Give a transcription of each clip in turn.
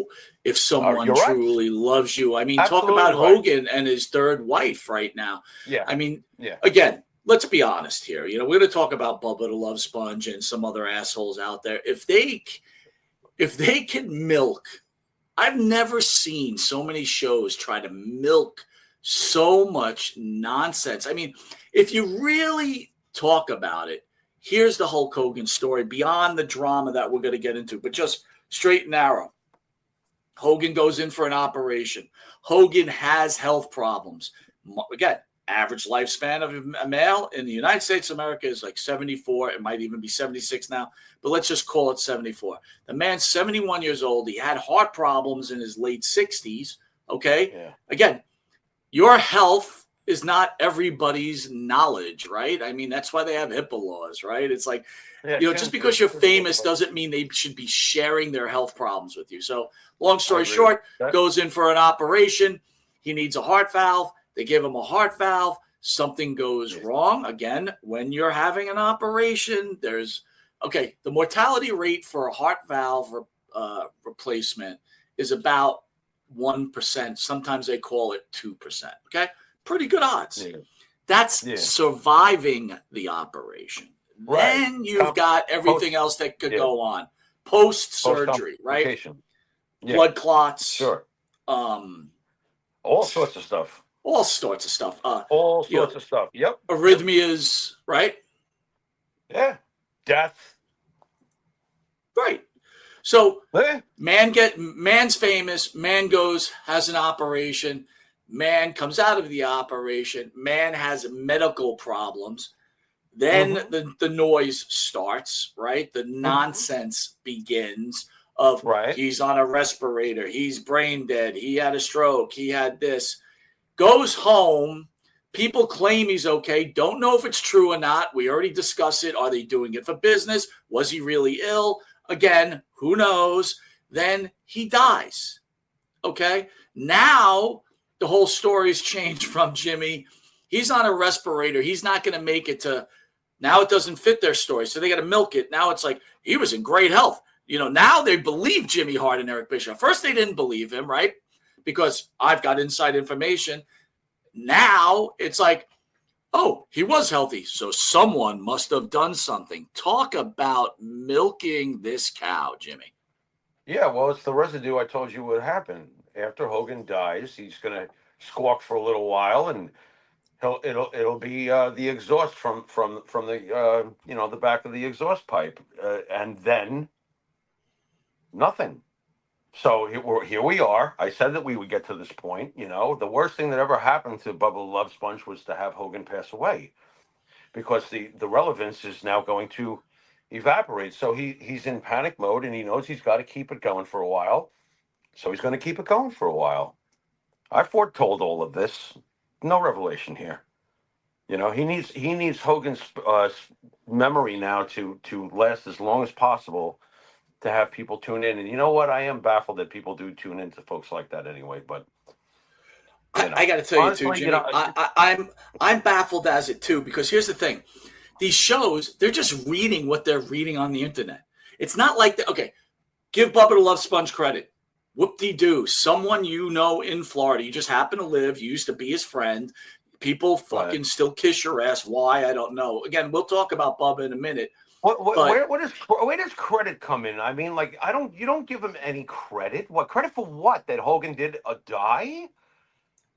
know if someone You're right. truly loves you. I mean, talk Absolutely about right. Hogan and his third wife right now. Yeah. I mean, Yeah. again, let's be honest here. You know, we're going to talk about Bubba the Love Sponge and some other assholes out there. If they can milk, I've never seen so many shows try to milk so much nonsense. I mean, if you really talk about it, here's the Hulk Hogan story beyond the drama that we're going to get into, but just straight and narrow. Hogan goes in for an operation. Hogan has health problems. Again, average lifespan of a male in the United States of America is like 74. It might even be 76 now, but let's just call it 74. The man's 71 years old. He had heart problems in his late 60s. Okay. Yeah. Again, your health is not everybody's knowledge, right? I mean, that's why they have HIPAA laws, right? It's like, just because you're famous doesn't mean they should be sharing their health problems with you. So, long story short, goes in for an operation. He needs a heart valve. They give him a heart valve. Something goes wrong. Again, when you're having an operation, the mortality rate for a heart valve replacement is about 1%. Sometimes they call it 2%. Okay. Pretty good odds. Yeah. That's surviving the operation. Right. Then you've got everything else that could go on. Post-surgery, right? Blood clots. Sure. All sorts of stuff. All sorts of stuff. All sorts of stuff. Yep. Arrhythmias, right? Yeah. Death. Right. So man's famous, man goes, has an operation, man comes out of the operation, man has medical problems. Then the noise starts, right? The nonsense begins of he's on a respirator, he's brain dead, he had a stroke, he had this. Goes home, people claim he's okay, don't know if it's true or not. We already discussed it. Are they doing it for business? Was he really ill? Again, who knows? Then he dies. Okay? Now the whole story's changed from Jimmy. He's on a respirator. He's not going to make it to. Now it doesn't fit their story, so they got to milk it. Now it's like he was in great health. Now they believe Jimmy Hart and Eric Bischoff. First they didn't believe him, right? Because I've got inside information. Now it's like, oh, he was healthy, so someone must have done something. Talk about milking this cow, Jimmy. Yeah, well, it's the residue I told you would happen. After Hogan dies, he's going to squawk for a little while, and it'll be the exhaust from the the back of the exhaust pipe, and then nothing. So here we are. I said that we would get to this point. The worst thing that ever happened to Bubba the Love Sponge was to have Hogan pass away, because the relevance is now going to evaporate. So he's in panic mode, and he knows he's got to keep it going for a while. So he's going to keep it going for a while. I foretold all of this. No revelation here. He needs Hogan's memory now to last as long as possible, to have people tune in. And you know what? I am baffled that people do tune into folks like that anyway. But I got to tell you too, Jimmy. I'm baffled as it too, because here's the thing: these shows, they're just reading what they're reading on the internet. It's not like give Bubba the Love Sponge credit. Whoop-de-doo. Someone in Florida, you just happen to live, you used to be his friend. People fucking still kiss your ass. Why? I don't know. Again, we'll talk about Bubba in a minute. Where does credit come in? I mean, you don't give him any credit. What credit for what? That Hogan did a die?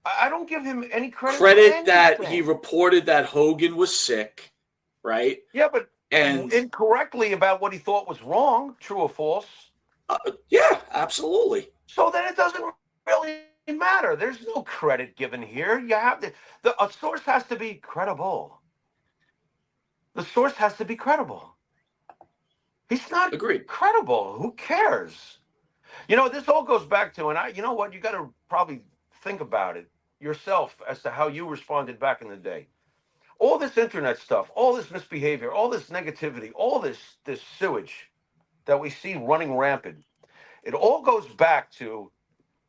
I don't give him any credit. Credit that he reported that Hogan was sick, right? Yeah, but incorrectly about what he thought was wrong, true or false. Yeah, absolutely. So then it doesn't really matter. There's no credit given here. You have a source has to be credible. The source has to be credible. He's not credible. Who cares? This all goes back to, and you know what? You got to probably think about it yourself as to how you responded back in the day. All this internet stuff, all this misbehavior, all this negativity, all this sewage that we see running rampant. It all goes back to,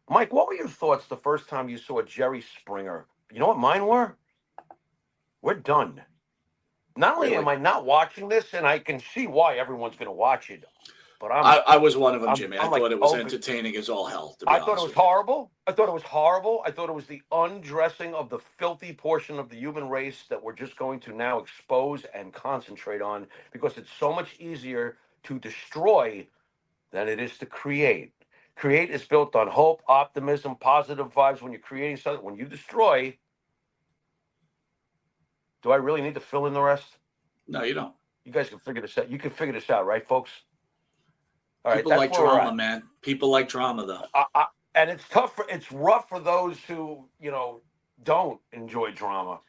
Mike, what were your thoughts the first time you saw Jerry Springer? You know what mine were? We're done. Not only am I not watching this, and I can see why everyone's going to watch it. But I was one of them, Jimmy. I I'm like thought it was open. entertaining as all hell, to be I honest thought it was with you. horrible. I thought it was horrible. I thought it was the undressing of the filthy portion of the human race that we're just going to now expose and concentrate on, because it's so much easier to destroy than it is to create. Create is built on hope, optimism, positive vibes. When you're creating something, when you destroy, do I really need to fill in the rest? No, you don't. You guys can figure this out. You can figure this out, right, folks? All right, People that's like where we're drama, at. man. People like drama, though. And it's tough. It's rough for those who, don't enjoy drama.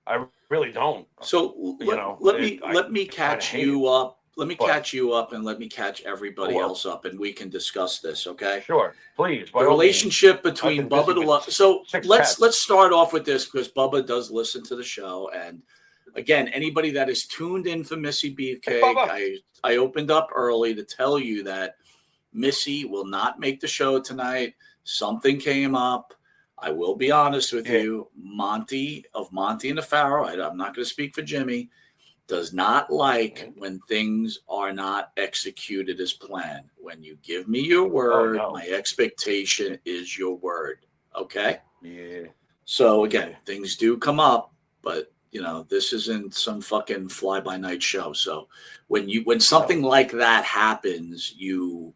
I really don't. So let me catch you up. Let me catch you up, and let me catch everybody else up, and we can discuss this. Okay? Sure, please. The relationship between Bubba the Love. So let's start off with this, because Bubba does listen to the show, and again, anybody that is tuned in for Missy Beefcake, I opened up early to tell you that Missy will not make the show tonight. Something came up. I will be honest with you. Monte and the Pharaoh, I'm not going to speak for Jimmy, does not like when things are not executed as planned. When you give me your word, my expectation is your word. Okay? Yeah. So again, things do come up, but this isn't some fucking fly-by-night show. So when something like that happens, you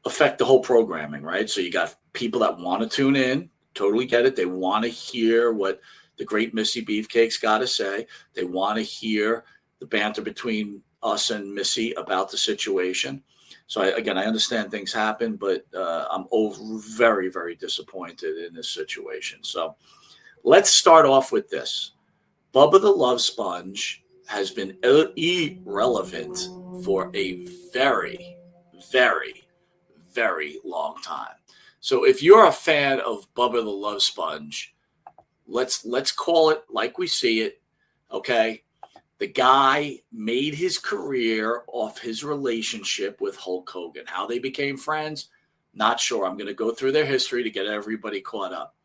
affect the whole programming, right? So you got people that want to tune in, totally get it. They want to hear what the great Missy Beefcake's got to say. They want to hear the banter between us and Missy about the situation. So I understand things happen, but I'm very, very disappointed in this situation. So let's start off with this. Bubba the Love Sponge has been irrelevant for a very, very, very long time. So if you're a fan of Bubba the Love Sponge, let's call it like we see it. Okay. The guy made his career off his relationship with Hulk Hogan. How they became friends, not sure. I'm going to go through their history to get everybody caught up.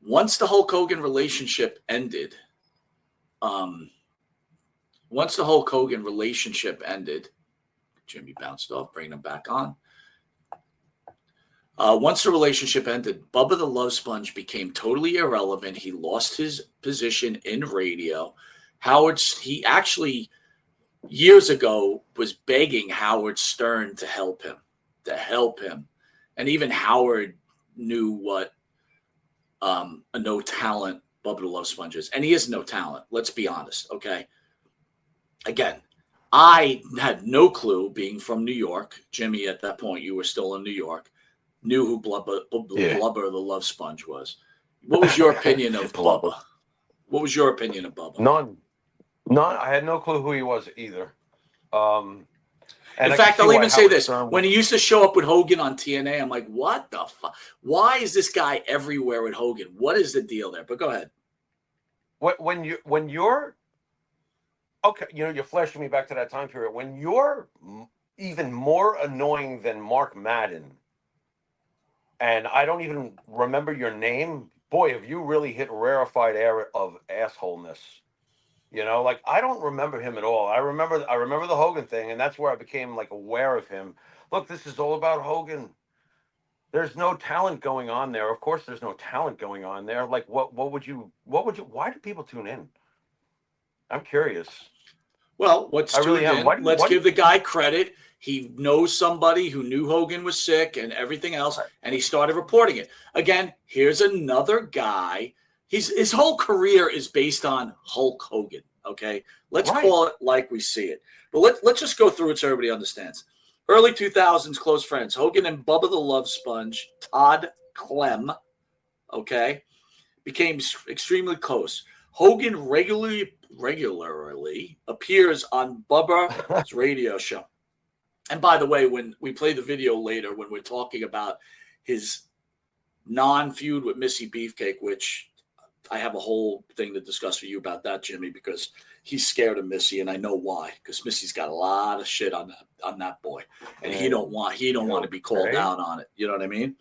Once the Hulk Hogan relationship ended, Jimmy bounced off, bringing him back on. Once the relationship ended, Bubba the Love Sponge became totally irrelevant. He lost his position in radio. He actually, years ago, was begging Howard Stern to help him. And even Howard knew what a no talent Bubba the Love Sponge is. And he is no talent. Let's be honest. Okay. Again, I had no clue, being from New York. Jimmy, at that point, you were still in New York, knew who Blubber the Love Sponge was. What was your opinion of Bubba? What was your opinion of Bubba? None. I had no clue who he was either. In fact, I'll even say this. When he used to show up with Hogan on TNA, I'm like, what the fuck? Why is this guy everywhere with Hogan? What is the deal there? But go ahead. When you're okay, you're flashing me back to that time period. When you're even more annoying than Mark Madden, and I don't even remember your name, boy, have you really hit rarefied air of assholeness. I don't remember him at all. I remember the Hogan thing, and that's where I became aware of him. Look, this is all about Hogan. There's no talent going on there. Of course there's no talent going on there. Why do people tune in? I'm curious. Well, let's give the guy credit. He knows somebody who knew Hogan was sick and everything else, and he started reporting it. Again, here's another guy. His whole career is based on Hulk Hogan, okay? Let's call it like we see it. But let's just go through it so everybody understands. Early 2000s, close friends. Hogan and Bubba the Love Sponge, Todd Clem, okay, became extremely close. Hogan regularly appears on Bubba's radio show. And by the way, when we play the video later, when we're talking about his non-feud with Missy Beefcake, which I have a whole thing to discuss with you about that, Jimmy, because he's scared of Missy, and I know why. Because Missy's got a lot of shit on that boy, and he don't want to be called out on it. You know what I mean?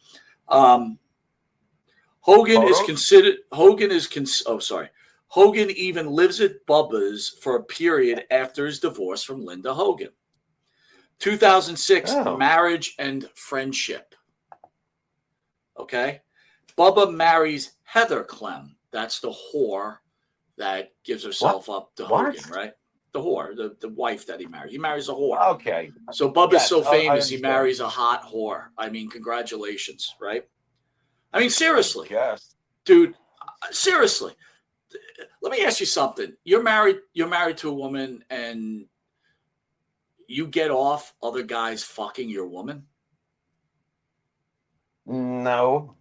Hogan is Hogan even lives at Bubba's for a period after his divorce from Linda Hogan. 2006, Oh. marriage and friendship. Okay. Bubba marries Heather Clem. That's the whore that gives herself up to Hogan, right? The whore, the wife that he married. He marries a whore. Okay. So Bubba's so famous, he understand. marries a hot whore. I mean, congratulations, right? I mean, seriously. Yes. Dude, seriously. Let me ask you something. You're married to a woman and you get off other guys fucking your woman? No.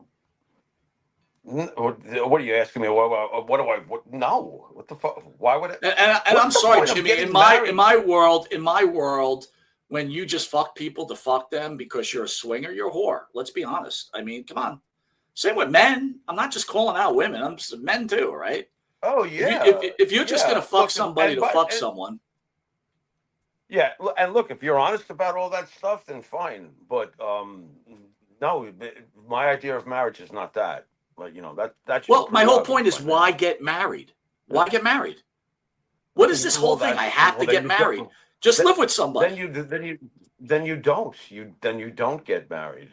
What are you asking me? What do I? No. What the fuck? Why would it? And I'm sorry, Jimmy. In my world, when you just fuck people to fuck them because you're a swinger, you're a whore. Let's be honest. I mean, come on. Same with men. I'm not just calling out women. I'm just men too, right? Oh yeah. If you're just gonna fuck somebody to fuck someone. Yeah, and look, if you're honest about all that stuff, then fine. But no, my idea of marriage is not that. Like, that's well, my whole point is why get married? Why get married? What is this whole thing? I have to get married. Just live with somebody. Then you don't get married.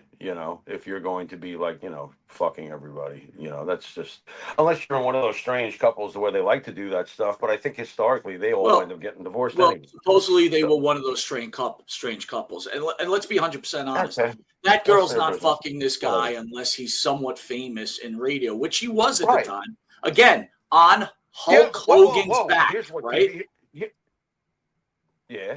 If you're going to be like fucking everybody. That's just unless you're in one of those strange couples where they like to do that stuff. But I think historically they all wind up getting divorced. Well, anyway. supposedly they were one of those strange couples, and let's be 100% honest. Okay. That girl's not fucking this guy unless he's somewhat famous in radio, which he was at the time. Again, on Hulk Hogan's back, right? Yeah.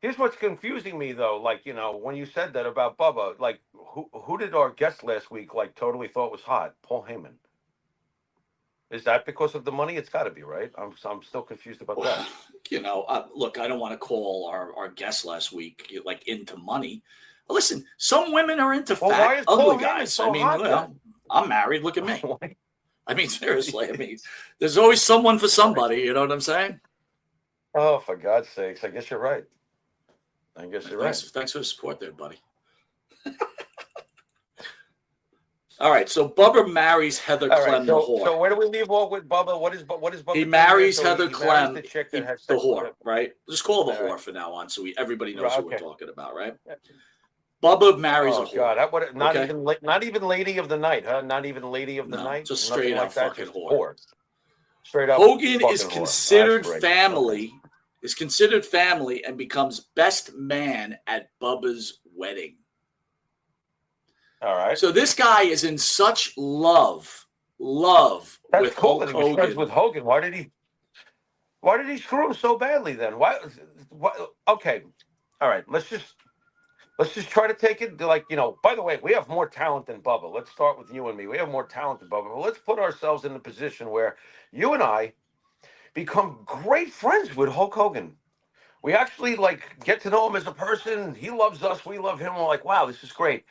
Here's what's confusing me though. Like, when you said that about Bubba, like who did our guest last week totally thought was hot? Paul Heyman. Is that because of the money? It's got to be, right? I'm still confused about that. Look, I don't want to call our guest last week into money. Listen, some women are into fat, ugly guys. So I'm married. Look at me. I mean, seriously. I mean, there's always someone for somebody. You know what I'm saying? Oh, for God's sakes! I guess you're right. Thanks for the support there, buddy. All right, so Bubba marries Heather Clem, the whore. So where do we leave off with Bubba? What is Bubba? He marries Heather Clem, the whore, right? Just call her the whore for now on, so everybody knows who we're talking about, right? Bubba marries a whore. God, not even lady of the night, huh? Not even lady of the night. Just straight up fucking whore. Straight up. Hogan is considered family. Is considered family and becomes best man at Bubba's wedding. All right. So this guy is in such love with Hulk Hogan. Friends with Hogan. Why did he screw him so badly then? Why? Okay. All right. Let's just try to take it by the way, we have more talent than Bubba. Let's start with you and me. We have more talent than Bubba. But let's put ourselves in the position where you and I become great friends with Hulk Hogan. We actually get to know him as a person. He loves us. We love him. We're like, wow, this is great.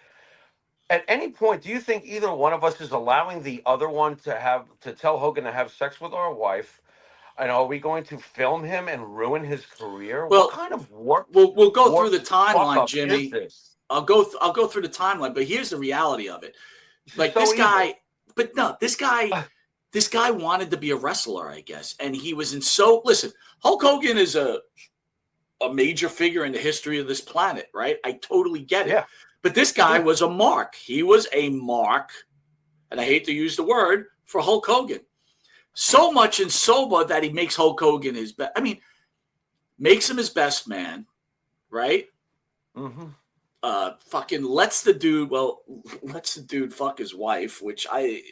At any point, do you think either one of us is allowing the other one to tell Hogan to have sex with our wife? And are we going to film him and ruin his career? Well, what kind of work? We'll go through the timeline, Jimmy. I'll go through the timeline, but here's the reality of it. This guy wanted to be a wrestler, I guess, and he was listen, Hulk Hogan is a major figure in the history of this planet, right? I totally get it. Yeah. But this guy was a mark. He was a mark, and I hate to use the word, for Hulk Hogan. So much and so much that he makes Hulk Hogan his best. I mean, makes him his best man, right? Mm-hmm. Fucking lets the dude fuck his wife, which I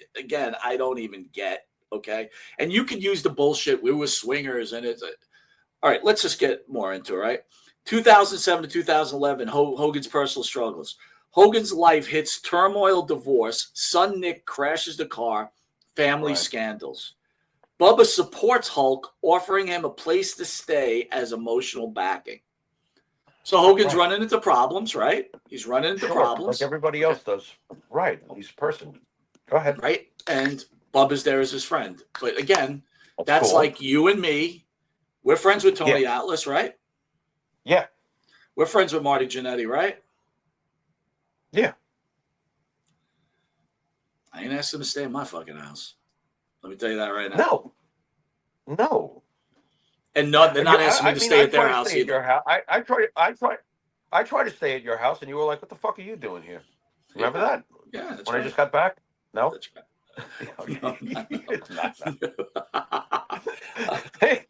don't even get. Okay, and you can use the bullshit. We were swingers, and it's all right. Let's just get more into it, right? 2007 to 2011, Hogan's personal struggles. Hogan's life hits turmoil, divorce. Son Nick crashes the car. Family scandals. Bubba supports Hulk, offering him a place to stay as emotional backing. So Hogan's running into problems, right? He's running into problems. Like everybody else does. Right. He's a person. Go ahead. Right. And Bubba's there as his friend. But again, that's cool. Like you and me. We're friends with Tony Atlas, right? Yeah. We're friends with Marty Jannetty, right? Yeah. I ain't asked him to stay in my fucking house. Let me tell you that right now. No, no. And no, they're not Yeah, asking me to stay I at their try to house stay at either. your house. I try to stay at your house, and you were like, "What the fuck are you doing here?" Remember Yeah, that? yeah, that's When I right. just got back? No. That's right. No, Okay. no, It's not. no. Hey,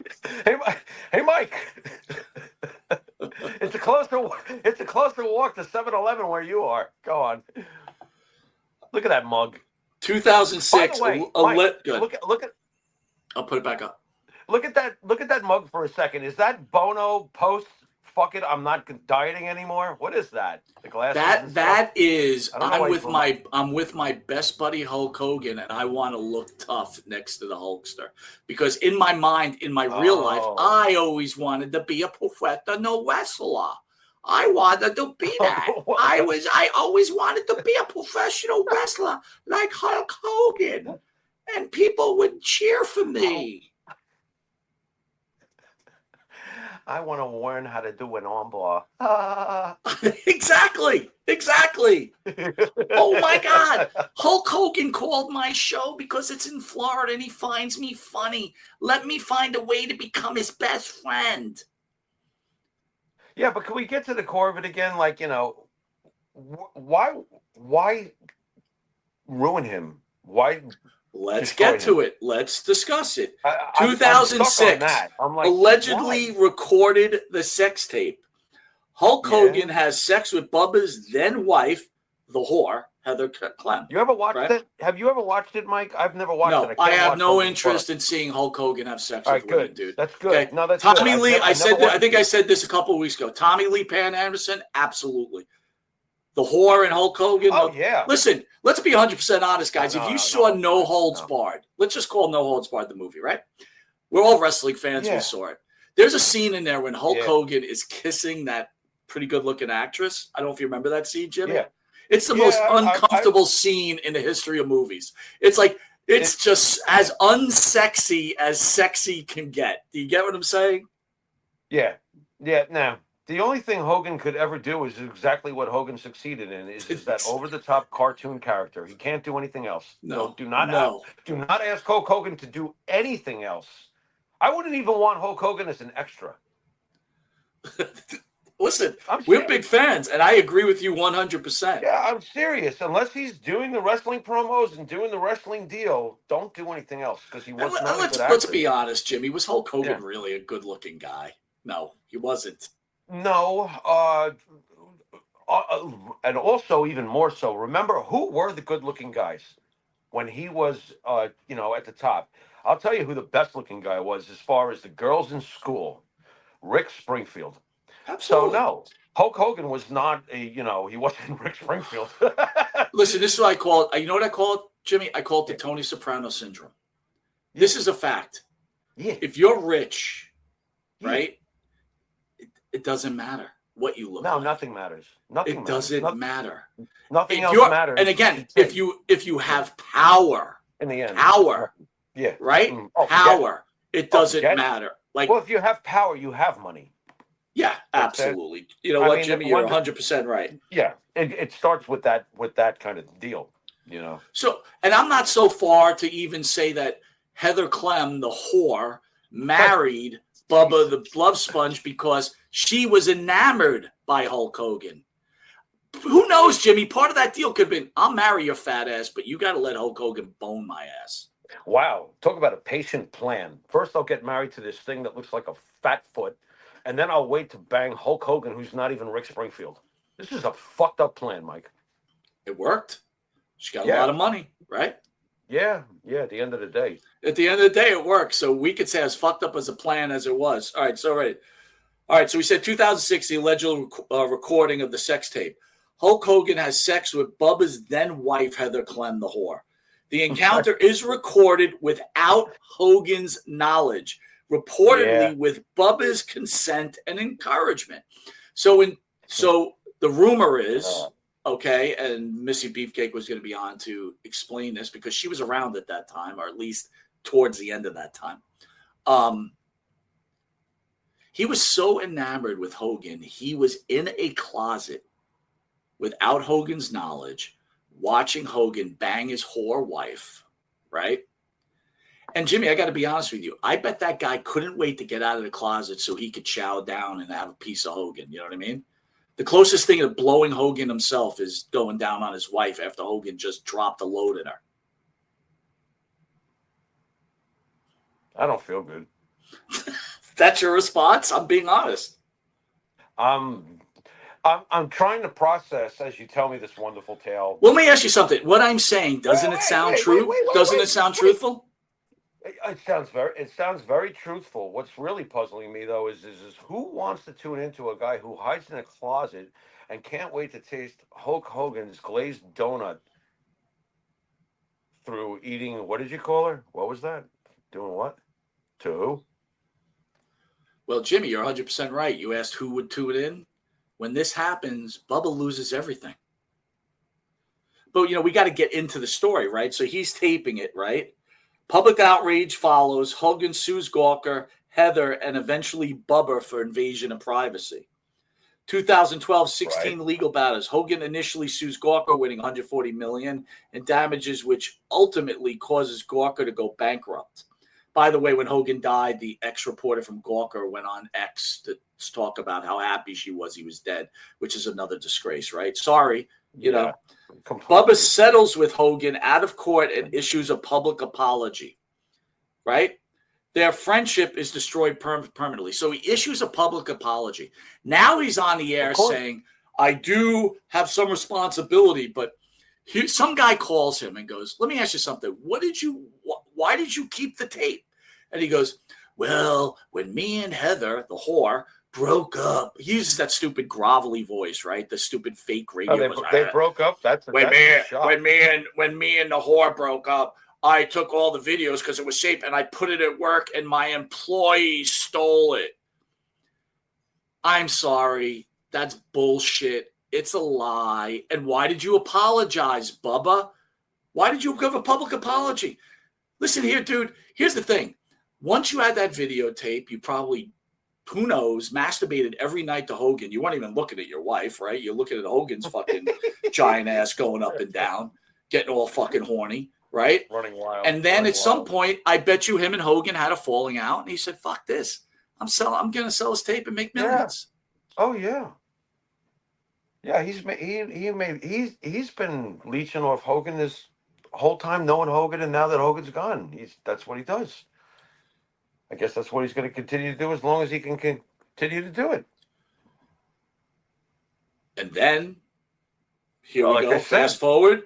hey, Mike. It's a closer. It's a closer walk to 7-Eleven where you are. Go on. Look at that mug. By the 2006. way, A Mike, lit. Good. I'll put it back up. look at that. Look at that mug for a second. Is that Bono post? Fuck it, I'm not dieting anymore. What is that? The glasses and stuff. That is. I don't know why he's I'm with my best buddy Hulk Hogan, and I want to look tough next to the Hulkster because in my mind, in my real life, I always wanted to be a professional wrestler. I wanted to be that. I always wanted to be a professional wrestler like Hulk Hogan, and people would cheer for me. I want to learn how to do an armbar. Exactly. Oh my God. Hulk Hogan called my show because it's in Florida and he finds me funny. Let me find a way to become his best friend. Yeah, but can we get to the core of it again? Like, why ruin him? Why? Let's get to it. Let's discuss it. I'm stuck on 2006 that. I'm like, allegedly recorded the sex tape. Hulk Hogan has sex with Bubba's then wife, the whore, Heather Clem. You ever watched it? Have you ever watched it, Mike? I've never watched it. I have no interest in seeing Hulk Hogan have sex with women, dude. That's good. Okay? No, that's Tommy good. Lee, I think I said this a couple of weeks ago. Tommy Lee Pan Anderson, absolutely. The whore and Hulk Hogan. Oh, yeah. Listen, let's be 100% honest, guys. If you saw No Holds Barred, let's just call No Holds Barred the movie, right? We're all wrestling fans. We saw it. There's a scene in there when Hulk Hogan is kissing that pretty good-looking actress. I don't know if you remember that scene, Jimmy. Yeah. It's the most uncomfortable scene in the history of movies. It's like it's just as unsexy as sexy can get. Do you get what I'm saying? Yeah. Yeah. Now, the only thing Hogan could ever do is exactly what Hogan succeeded in is that over-the-top cartoon character. He can't do anything else. No. Do not ask Hulk Hogan to do anything else. I wouldn't even want Hulk Hogan as an extra. Listen, we're big fans, and I agree with you 100%. Yeah, I'm serious. Unless he's doing the wrestling promos and doing the wrestling deal, don't do anything else because he was not a good actor. Let's be honest, Jimmy. Was Hulk Hogan really a good-looking guy? No, he wasn't. No. And also, even more so, remember who were the good-looking guys when he was, at the top? I'll tell you who the best-looking guy was as far as the girls in school. Rick Springfield. Absolutely. So no, Hulk Hogan was not he wasn't Rick Springfield. Listen, this is what I call it. You know what I call it, Jimmy? I call it the Tony Soprano syndrome. This is a fact. Yeah. If you're rich, right, it doesn't matter what you look like. No, nothing matters. Nothing doesn't matter. Nothing else matters. And again, if you have power, in the end, right? Power, it doesn't matter. Like, well, if you have power, you have money. Yeah, absolutely. You know what, Jimmy? You're 100% right. Yeah, it starts with that kind of deal, So, and I'm not so far to even say that Heather Clem, the whore, married Bubba the Love Sponge because she was enamored by Hulk Hogan. Who knows, Jimmy? Part of that deal could have been, I'll marry your fat ass, but you got to let Hulk Hogan bone my ass. Wow. Talk about a patient plan. First, I'll get married to this thing that looks like a fat foot. And then I'll wait to bang Hulk Hogan, who's not even Rick Springfield. This is a fucked up plan, Mike. It worked. She got a lot of money, right? Yeah. At the end of the day. At the end of the day, it worked. So we could say as fucked up as a plan as it was. All right, so we said 2006, the alleged recording of the sex tape. Hulk Hogan has sex with Bubba's then wife, Heather Clem, the whore. The encounter is recorded without Hogan's knowledge, reportedly with Bubba's consent and encouragement. So the rumor is, and Missy Beefcake was going to be on to explain this because she was around at that time, or at least towards the end of that time. He was so enamored with Hogan, he was in a closet without Hogan's knowledge, watching Hogan bang his whore wife, right? And Jimmy, I got to be honest with you. I bet that guy couldn't wait to get out of the closet so he could chow down and have a piece of Hogan. You know what I mean? The closest thing to blowing Hogan himself is going down on his wife after Hogan just dropped a load in her. I don't feel good. That's your response? I'm being honest. I'm trying to process as you tell me this wonderful tale. Well, let me ask you something. What I'm saying, doesn't it sound true? Doesn't it sound truthful? It sounds very truthful. What's really puzzling me though is who wants to tune into a guy who hides in a closet and can't wait to taste Hulk Hogan's glazed donut through eating, what did you call her? What was that? Doing what? To who? Well, Jimmy, you're 100% right. You asked who would tune in. When this happens, Bubba loses everything. But, you know, we got to get into the story, right? So he's taping it, right? Public outrage follows. Hogan sues Gawker, Heather, and eventually Bubba for invasion of privacy. 2012, 16 legal battles. Hogan initially sues Gawker, winning $140 million in damages, which ultimately causes Gawker to go bankrupt. By the way, when Hogan died, the ex-reporter from Gawker went on X to talk about how happy she was he was dead, which is another disgrace, right? Sorry, you know. Completely. Bubba settles with Hogan out of court and issues a public apology, right? Their friendship is destroyed permanently. So he issues a public apology. Now he's on the air saying, I do have some responsibility, but some guy calls him and goes, let me ask you something. Why did you keep the tape? And he goes, well, when me and Heather, the whore, broke up. He uses that stupid grovelly voice, right? The stupid fake radio. They broke up. When me and the whore broke up, I took all the videos because it was safe and I put it at work and my employees stole it. I'm sorry. That's bullshit. It's a lie. And why did you apologize, Bubba? Why did you give a public apology? Listen here, dude. Here's the thing. Once you had that videotape, you probably, who knows, masturbated every night to Hogan. You weren't even looking at your wife, right? You're looking at Hogan's fucking giant ass going up and down, getting all fucking horny, right? Running wild. And then at some point, I bet you him and Hogan had a falling out, and he said, fuck this. I'm going to sell his tape and make millions. Yeah. Oh, yeah. Yeah, he's been leeching off Hogan this whole time, knowing Hogan, and now that Hogan's gone, that's what he does. I guess that's what he's going to continue to do as long as he can continue to do it. And then here we go. Fast forward.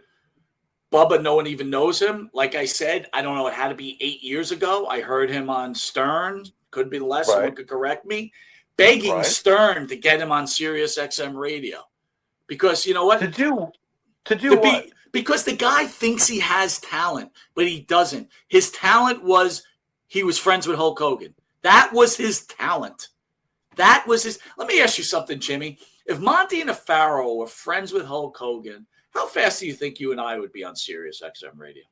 Bubba, no one even knows him. Like I said, I don't know. It had to be 8 years ago. I heard him on Stern. Could be less. Someone could correct me. Begging Stern to get him on Sirius XM radio. Because you know what? To do what? Because the guy thinks he has talent, but he doesn't. His talent was he was friends with Hulk Hogan. That was his talent. That was his. Let me ask you something, Jimmy. If Monte and the Pharaoh were friends with Hulk Hogan, how fast do you think you and I would be on Sirius XM radio?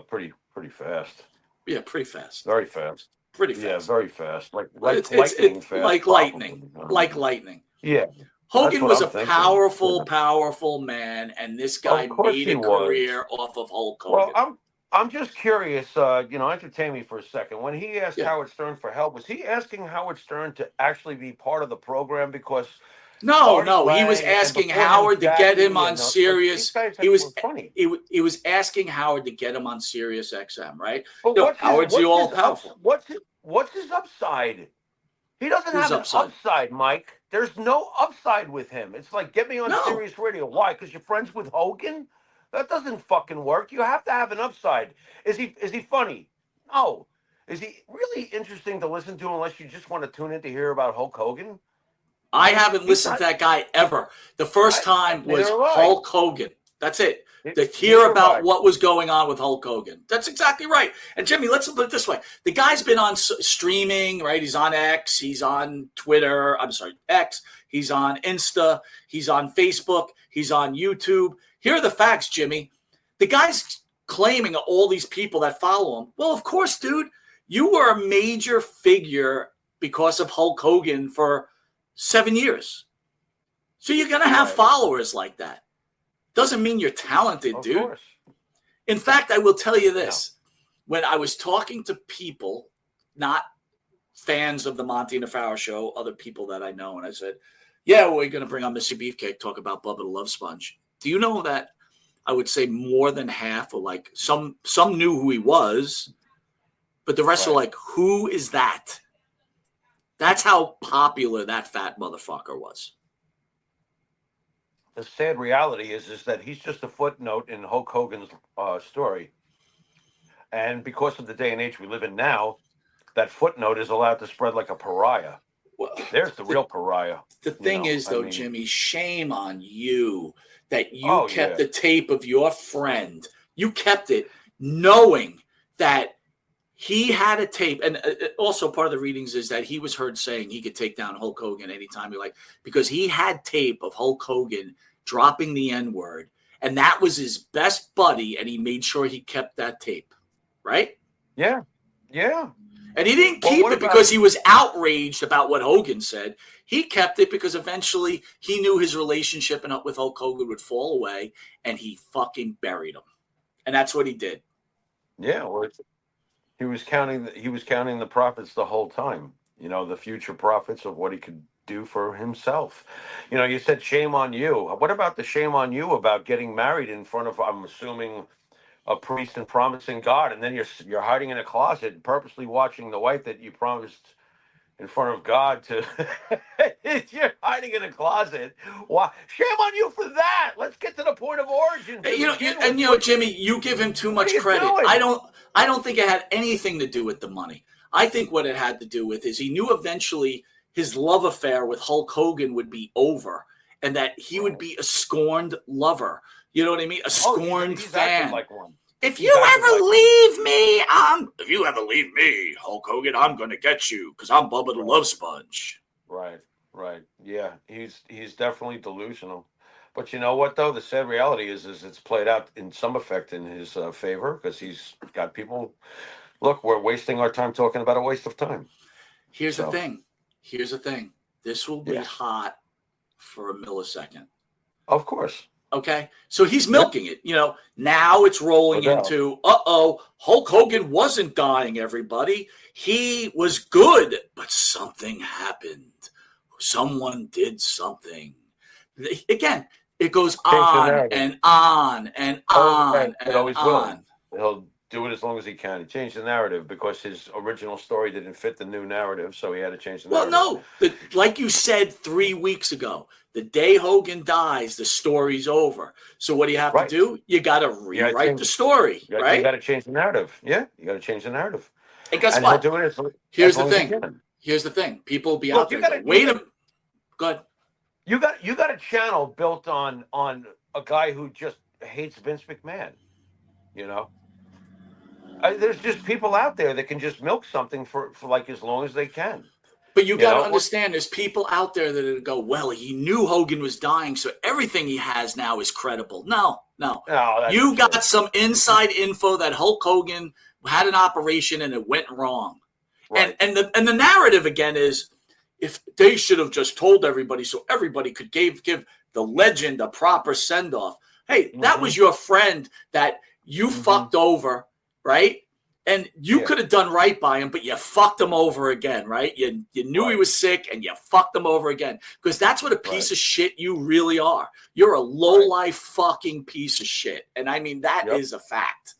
Pretty fast. Yeah, pretty fast. Very fast. Pretty fast. Yeah, very fast. Like lightning fast. Like lightning. Like lightning. Yeah. Hogan was a powerful man, and this guy made a career off of Hulk Hogan. Well, I'm just curious, entertain me for a second. When he asked Howard Stern for help, was he asking Howard Stern to actually be part of the program? Because no, he was asking Howard to get him on Sirius. He was asking Howard to get him on Sirius XM, right? Howard's all powerful. What's his upside? He doesn't have an upside, Mike. There's no upside with him. It's like, get me on Sirius Radio. Why? Because you're friends with Hogan? That doesn't fucking work. You have to have an upside. Is he funny? No. Is he really interesting to listen to unless you just want to tune in to hear about Hulk Hogan? I haven't listened to that guy ever. The first time was Hulk Hogan. That's it. To hear about what was going on with Hulk Hogan. That's exactly right. And Jimmy, let's put it this way. The guy's been on streaming, right? He's on X. He's on Twitter. I'm sorry, X. He's on Insta. He's on Facebook. He's on YouTube. Here are the facts, Jimmy. The guy's claiming all these people that follow him. Well, of course, dude. You were a major figure because of Hulk Hogan for 7 years. So you're going to have followers like that. Doesn't mean you're talented, dude. Course. In fact, I will tell you this. When I was talking to people, not fans of the Monte The Pharaoh show, other people that I know, and I said, yeah, we're going to bring on Mr. Beefcake, talk about Bubba the Love Sponge. Do you know that I would say more than half, or like some knew who he was, but the rest are like, who is that? That's how popular that fat motherfucker was. The sad reality is that he's just a footnote in Hulk Hogan's story. And because of the day and age we live in now, that footnote is allowed to spread like a pariah. Well, there's the real pariah. The thing is, though, Jimmy, shame on you that you kept the tape of your friend. You kept it knowing that he had a tape. And also part of the readings is that he was heard saying he could take down Hulk Hogan anytime he liked, because he had tape of Hulk Hogan dropping the N-word. And that was his best buddy. And he made sure he kept that tape. Right? Yeah. Yeah. And he didn't keep it because he was outraged about what Hogan said. He kept it because eventually he knew his relationship with Hulk Hogan would fall away, and he fucking buried him. And that's what he did. Yeah, well, he was counting the profits the whole time. You know, the future profits of what he could do for himself. You know, you said shame on you. What about the shame on you about getting married in front of, I'm assuming, a priest and promising God, and then you're hiding in a closet, purposely watching the wife that you promised in front of God to. You're hiding in a closet. Why? Shame on you for that. Let's get to the point of origin. Jimmy, you give him too much credit. I don't think it had anything to do with the money. I think what it had to do with is he knew eventually his love affair with Hulk Hogan would be over, and that he would be a scorned lover. You know what I mean? A scorned fan. Like one. If you ever leave me, Hulk Hogan, I'm going to get you because I'm Bubba the Love Sponge. Right. Yeah, he's definitely delusional. But you know what, though? The sad reality is it's played out in some effect in his favor, because he's got people. Look, we're wasting our time talking about a waste of time. Here's the thing. This will be hot for a millisecond. Of course. Okay, so he's milking it. You know, now it's rolling into, Hulk Hogan wasn't dying, everybody. He was good, but something happened. Someone did something. Again, it goes on and on and on and on. He'll do it as long as he can. He changed the narrative because his original story didn't fit the new narrative, so he had to change the narrative. Well, no, like you said 3 weeks ago, the day Hogan dies, the story's over. So what do you have to do? You got to rewrite the story, right? You got to change the narrative. Yeah, you got to change the narrative. And guess what? Here's the thing. People will be out there. Wait a minute. Go ahead. You got a channel built on a guy who just hates Vince McMahon. You know, there's just people out there that can just milk something for like as long as they can. But you got to understand, there's people out there that go, well, he knew Hogan was dying, so everything he has now is credible. No. You got some inside info that Hulk Hogan had an operation and it went wrong. Right. And the narrative again is, if they should have just told everybody so everybody could give the legend a proper send-off. Hey, that was your friend that you fucked over, right? And you could have done right by him, but you fucked him over again, right? You knew he was sick and you fucked him over again. Because that's what a piece of shit you really are. You're a low-life fucking piece of shit. And I mean, that is a fact.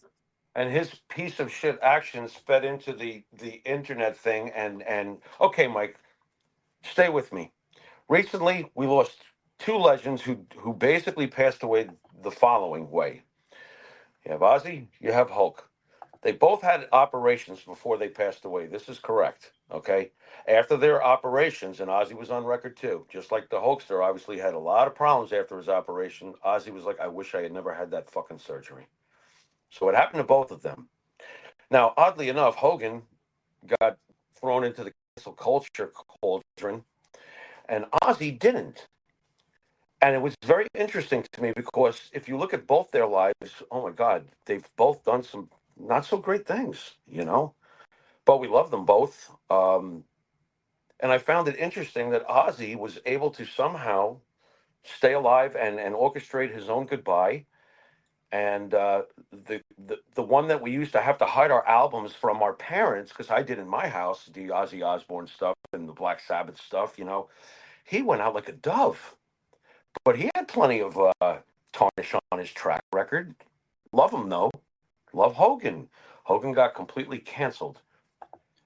And his piece of shit actions fed into the internet thing. And okay, Mike, stay with me. Recently, we lost two legends who basically passed away the following way. You have Ozzy, you have Hulk. They both had operations before they passed away. This is correct, okay? After their operations, and Ozzy was on record too, just like the Hulkster obviously had a lot of problems after his operation, Ozzy was like, I wish I had never had that fucking surgery. So it happened to both of them. Now, oddly enough, Hogan got thrown into the cancel culture cauldron, and Ozzy didn't. And it was very interesting to me because if you look at both their lives, oh my God, they've both done some not so great things, you know, but we love them both. And I found it interesting that Ozzy was able to somehow stay alive and orchestrate his own goodbye. And the one that we used to have to hide our albums from our parents, because I did in my house, the Ozzy Osbourne stuff and the Black Sabbath stuff, he went out like a dove. But he had plenty of tarnish on his track record. Love him, though. Love Hogan. Hogan got completely canceled.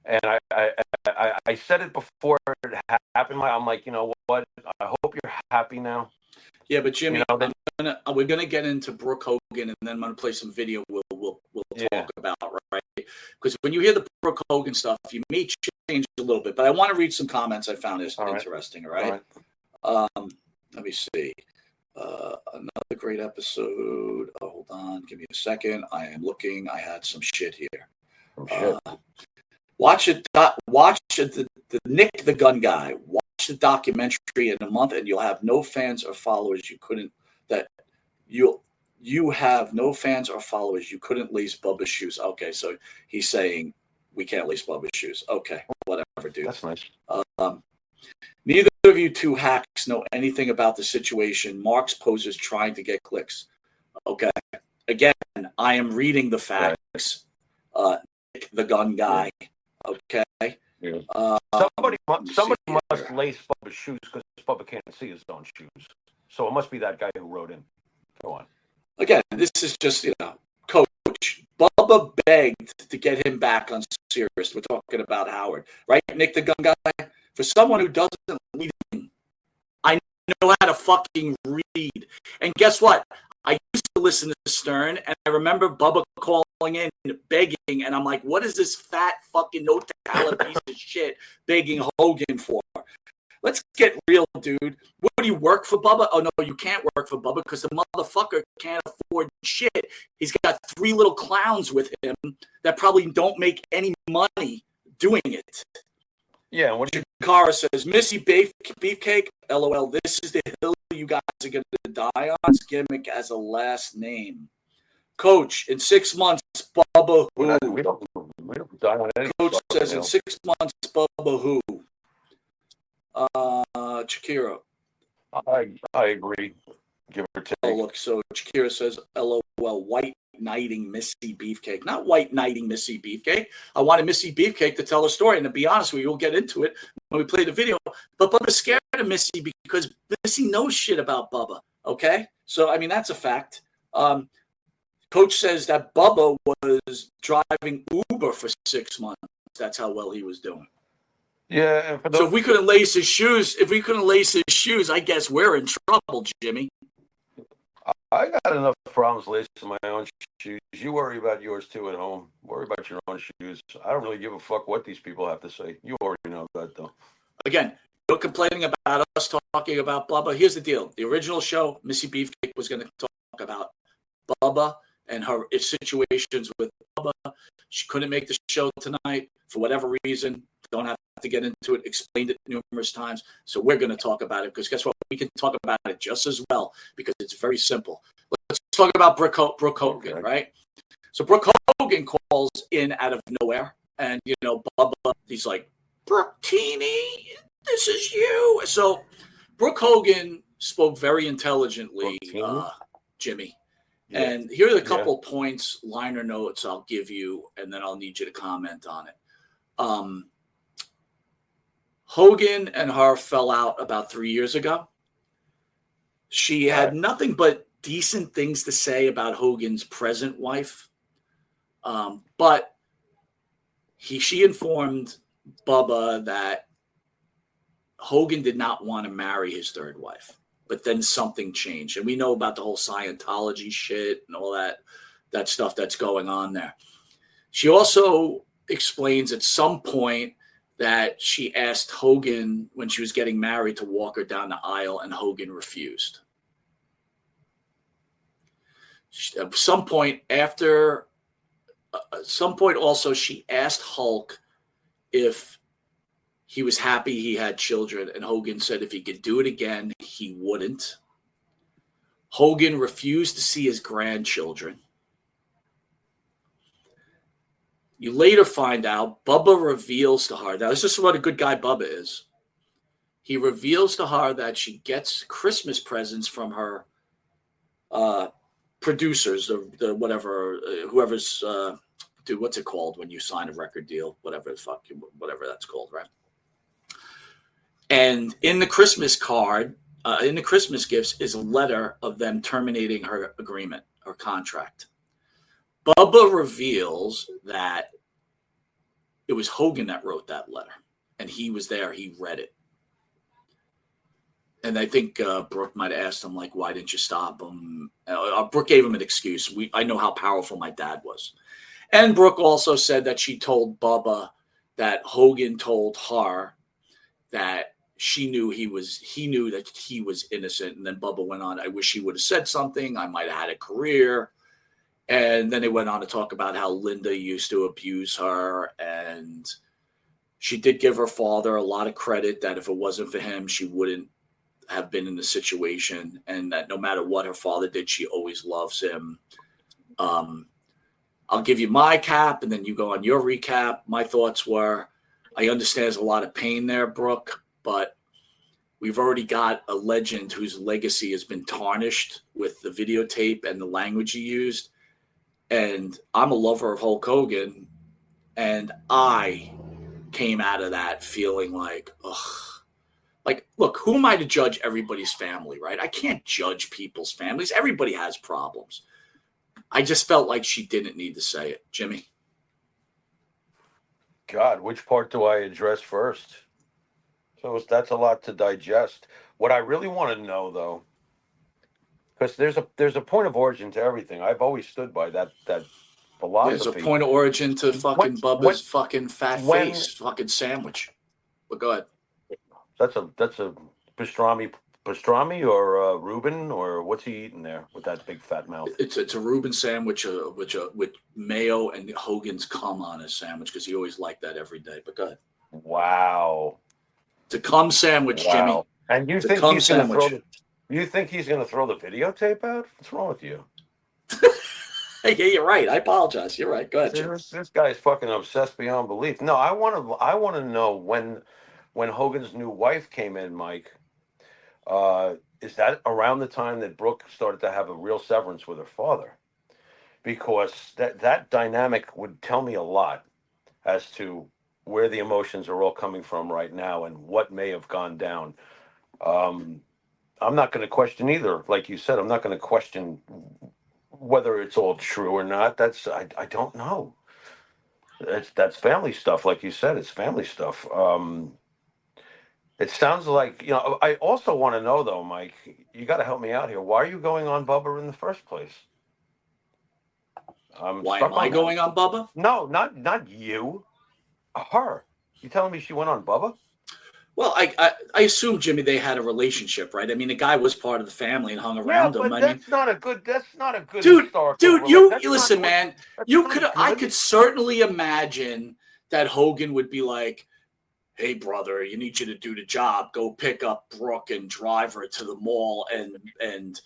And I said it before it happened. I'm like, you know what? I hope you're happy now. Yeah, but Jimmy, we're gonna get into Brooke Hogan, and then I'm gonna play some video. We'll talk about, right? Because when you hear the Brooke Hogan stuff, you may change a little bit. But I want to read some comments I found interesting. All right. Let me see. Another great episode. Oh, hold on, give me a second. I am looking. I had some shit here. Watch it. Watch the Nick the Gun Guy. Watch the documentary in a month, and you'll have no fans or followers. You have no fans or followers. You couldn't lace Bubba's shoes. Okay, so he's saying we can't lace Bubba's shoes. Okay, whatever, dude. That's nice. Neither of you two hacks know anything about the situation. Mark's poses trying to get clicks. Okay, again, I am reading the facts. Nick the Gun Guy. Okay. Yeah. Somebody must lace Bubba's shoes because Bubba can't see his own shoes. So it must be that guy who wrote in. Go on. Again, this is just, Coach. Bubba begged to get him back on Sirius. We're talking about Howard, right? Nick the Gun Guy. For someone who doesn't read him, I know how to fucking read. And guess what? I used to listen to Stern, and I remember Bubba calling in, begging, and I'm like, what is this fat fucking no talent piece of shit begging Hogan for? Let's get real, dude. What do you work for Bubba? Oh, no, you can't work for Bubba because the motherfucker can't afford shit. He's got 3 little clowns with him that probably don't make any money doing it. Yeah, what do you... Cara says, Missy Beefcake, LOL, this is the hill you guys are going to die on. Gimmick as a last name. Coach, in 6 months, Bubba who? We don't die on any. Coach says, in 6 months, Bubba who? Shakira. I agree. Give or take. Oh, look, so Shakira says, LOL, white knighting Missy Beefcake. Not white knighting Missy Beefcake. I wanted Missy Beefcake to tell a story, and to be honest with you, we'll get into it when we play the video. But Bubba's scared of Missy because Missy knows shit about Bubba, okay? So, I mean, that's a fact. Coach says that Bubba was driving Uber for 6 months. That's how well he was doing. Yeah. So if we couldn't lace his shoes, I guess we're in trouble, Jimmy. I got enough problems lacing my own shoes. You worry about yours too at home. Worry about your own shoes. I don't really give a fuck what these people have to say. You already know that, though. Again, you're complaining about us talking about Bubba. Here's the deal. The original show, Missy Beefcake was going to talk about Bubba and her situations with Bubba. She couldn't make the show tonight for whatever reason. Don't have to get into it. Explained it numerous times. So we're going to talk about it because guess what? We can talk about it just as well because it's very simple. Let's talk about Brooke Hogan, okay. Right? So Brooke Hogan calls in out of nowhere. And, Bubba, he's like, Brooke Teeny, this is you. So Brooke Hogan spoke very intelligently, Jimmy. Yeah. And here are the couple points, liner notes I'll give you, and then I'll need you to comment on it. Hogan and her fell out about 3 years ago. She had nothing but decent things to say about Hogan's present wife. But she informed Bubba that Hogan did not want to marry his third wife. But then something changed. And we know about the whole Scientology shit and all that stuff that's going on there. She also explains at some point that she asked Hogan when she was getting married to walk her down the aisle, and Hogan refused. At some point also, she asked Hulk if he was happy he had children, and Hogan said if he could do it again, he wouldn't. Hogan refused to see his grandchildren. You later find out Bubba reveals to her, now this is what a good guy Bubba is. He reveals to her that she gets Christmas presents from her producers, the whatever, whoever's, dude, what's it called when you sign a record deal? Whatever the fuck, whatever that's called, right? And in the Christmas card, in the Christmas gifts, is a letter of them terminating her agreement or contract. Bubba reveals that it was Hogan that wrote that letter, and he was there. He read it. And I think Brooke might have asked him, like, why didn't you stop him? Brooke gave him an excuse. I know how powerful my dad was. And Brooke also said that she told Bubba that Hogan told her that he knew that he was innocent. And then Bubba went on, I wish he would have said something. I might have had a career. And then they went on to talk about how Linda used to abuse her. And she did give her father a lot of credit that if it wasn't for him, she wouldn't have been in the situation. And that no matter what her father did, she always loves him. I'll give you my cap, and then you go on your recap. My thoughts were, I understand there's a lot of pain there, Brooke, but we've already got a legend whose legacy has been tarnished with the videotape and the language he used. And I'm a lover of Hulk Hogan, and I came out of that feeling like, ugh. Like, look, who am I to judge everybody's family, right? I can't judge people's families. Everybody has problems. I just felt like she didn't need to say it. Jimmy? God, which part do I address first? So that's a lot to digest. What I really want to know, though, because there's a point of origin to everything. I've always stood by that philosophy. There's a point of origin to fucking Bubba's fucking fat face, fucking sandwich. But go ahead. That's a pastrami or Reuben, or what's he eating there with that big fat mouth? It's a Reuben sandwich, with mayo and Hogan's cum on his sandwich, because he always liked that every day. But go ahead. Wow. It's a cum sandwich, Wow. Jimmy. And you think he's going to throw the videotape out? What's wrong with you? Hey, yeah, you're right. I apologize. You're right. Go ahead, Jim. This guy's fucking obsessed beyond belief. No, I want to know when Hogan's new wife came in, Mike. Is that around the time that Brooke started to have a real severance with her father? Because that dynamic would tell me a lot as to where the emotions are all coming from right now and what may have gone down. I'm not going to question either. Like you said, I'm not going to question whether it's all true or not. I don't know. That's family stuff. Like you said, it's family stuff. It sounds like, I also want to know, though, Mike, you got to help me out here. Why are you going on Bubba in the first place? Why am I going on Bubba? No, not you. Her. You telling me she went on Bubba? Well, I assume, Jimmy, they had a relationship, right? I mean, the guy was part of the family and hung around him. But that's not a good dude, you listen, man. I could certainly imagine that Hogan would be like, hey, brother, you need you to do the job. Go pick up Brooke and drive her to the mall and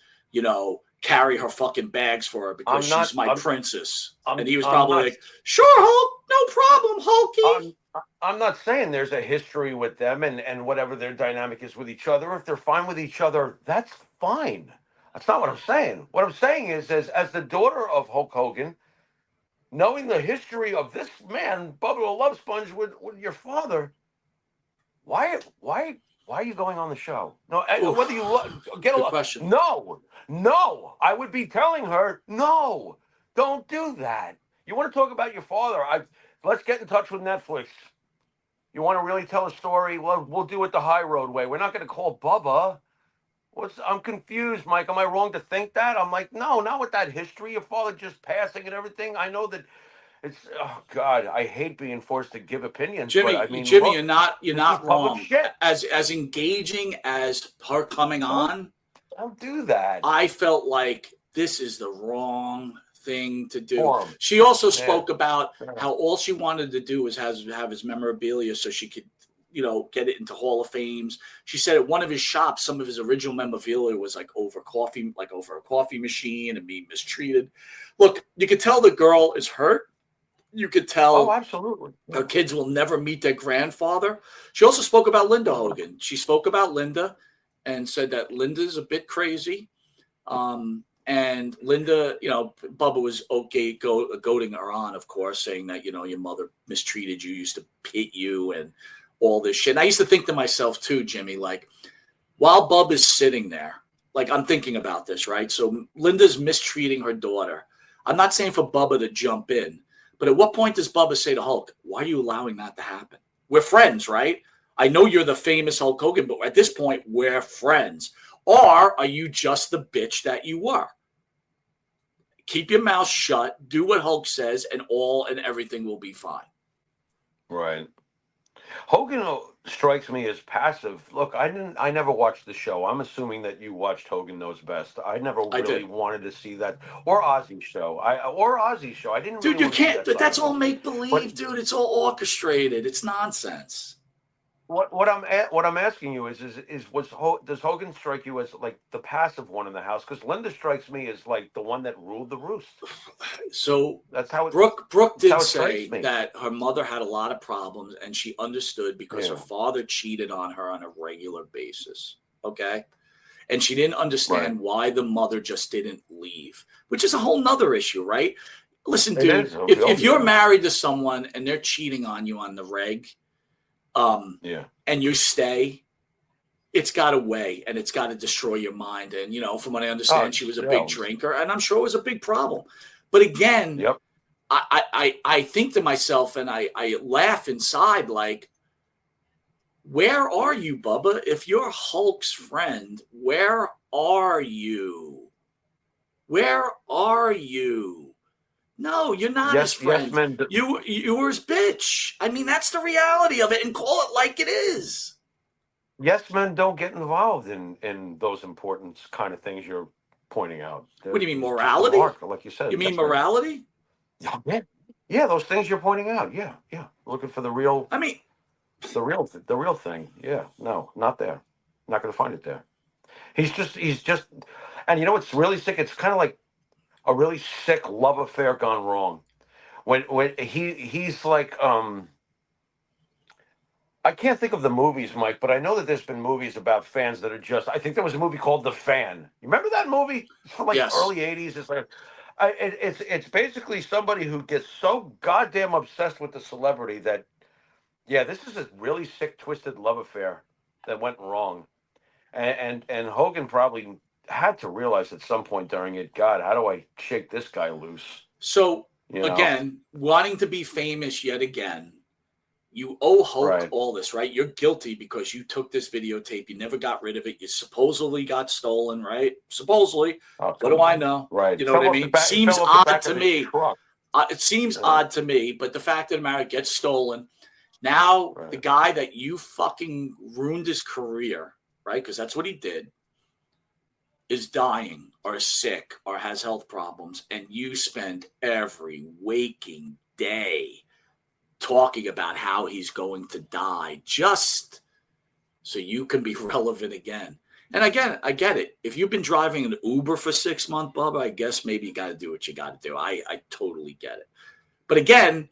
carry her fucking bags for her because she's my princess. And he was probably like, sure, Hulk, no problem, Hulky. I'm not saying there's a history with them and whatever their dynamic is with each other. If they're fine with each other, that's fine. That's not what I'm saying. What I'm saying is, as the daughter of Hulk Hogan, knowing the history of this man, Bubba the Love Sponge, with your father, why are you going on the show? No, whether you get a question. No, I would be telling her, no, don't do that. You want to talk about your father? Let's get in touch with Netflix. You want to really tell a story? We'll do it the high road way. We're not going to call Bubba. I'm confused, Mike. Am I wrong to think that? I'm like, no, not with that history. Your father just passing and everything. I know that it's. Oh God, I hate being forced to give opinions. Jimmy, but I mean, Jimmy, look, you're not wrong. As engaging as her coming on, don't do that. I felt like this is the wrong thing to do. She also spoke about how all she wanted to do was have his memorabilia so she could, get it into Hall of Fames. She said at one of his shops, some of his original memorabilia was over a coffee machine and being mistreated. Look, you could tell the girl is hurt. You could tell absolutely. Her kids will never meet their grandfather. She also spoke about Linda Hogan. She spoke about Linda and said that Linda's a bit crazy. And Linda, Bubba was okay goading her on, of course, saying that, your mother mistreated you, used to hit you and all this shit. And I used to think to myself too, Jimmy, like, while Bubba's sitting there, like, I'm thinking about this, right? So Linda's mistreating her daughter. I'm not saying for Bubba to jump in, but at what point does Bubba say to Hulk, why are you allowing that to happen? We're friends, right? I know you're the famous Hulk Hogan, but at this point, we're friends. Or are you just the bitch that you were? Keep your mouth shut, do what Hulk says, and everything will be fine. Right. Hogan strikes me as passive. Look, I never watched the show. I'm assuming that you watched Hogan Knows Best. I never really wanted to see that, or Ozzy's show. I didn't Dude, really you want to see can't, that but side that's of all it. make believe, dude. It's all orchestrated. It's nonsense. What I'm asking you is does Hogan strike you as like the passive one in the house? Because Linda strikes me as like the one that ruled the roost. So that's how it. Brooke did say that her mother had a lot of problems, and she understood because her father cheated on her on a regular basis. Okay, and she didn't understand why the mother just didn't leave, which is a whole nother issue, right? Listen, dude, if you're married to someone and they're cheating on you on the reg, and you stay, it's got to weigh and it's got to destroy your mind. And, from what I understand, she was a big drinker, and I'm sure it was a big problem. But again, I think to myself, and I laugh inside, like, where are you, Bubba? If you're Hulk's friend, where are you? Where are you? No, you're not his friend. Yes, man. You were his bitch. I mean, that's the reality of it, and call it like it is. Yes, men don't get involved in those important kind of things you're pointing out. What do you mean, morality? Like you said. You mean morality? Yeah, those things you're pointing out. Yeah. Looking for the real. I mean, the real thing. Yeah, no, not there. Not going to find it there. He's just, and you know what's really sick? It's kind of like a really sick love affair gone wrong. When he's like, I can't think of the movies, Mike, but I know that there's been movies about fans that are just. I think there was a movie called The Fan. You remember that movie? It's from like the early '80s. It's like, it's basically somebody who gets so goddamn obsessed with the celebrity that, yeah, this is a really sick, twisted love affair that went wrong, and Hogan probably had to realize at some point during it, God, how do I shake this guy loose? So again, wanting to be famous yet again. You owe Hulk all this, right? You're guilty because you took this videotape. You never got rid of it. You supposedly got stolen, right? Supposedly. What do I know? Right. You know what I mean? Seems odd to me. It seems odd to me, but the fact of the matter, it gets stolen. Now, the guy that you fucking ruined his career, right? Because that's what he did, is dying or sick or has health problems. And you spend every waking day talking about how he's going to die just so you can be relevant again. And again, I get it. If you've been driving an Uber for 6 months, Bubba, I guess maybe you got to do what you got to do. I totally get it. But again,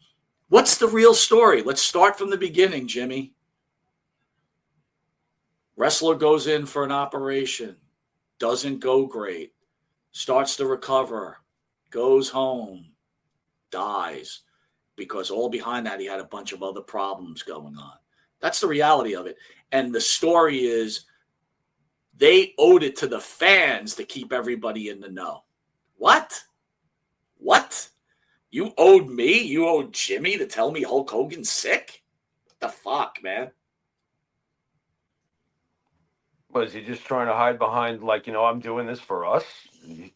what's the real story? Let's start from the beginning, Jimmy. Wrestler goes in for an operation, doesn't go great, starts to recover, goes home, dies. Because all behind that, he had a bunch of other problems going on. That's the reality of it. And the story is they owed it to the fans to keep everybody in the know. What? You owed me? You owed Jimmy to tell me Hulk Hogan's sick? What the fuck, man? Was he just trying to hide behind, like, I'm doing this for us?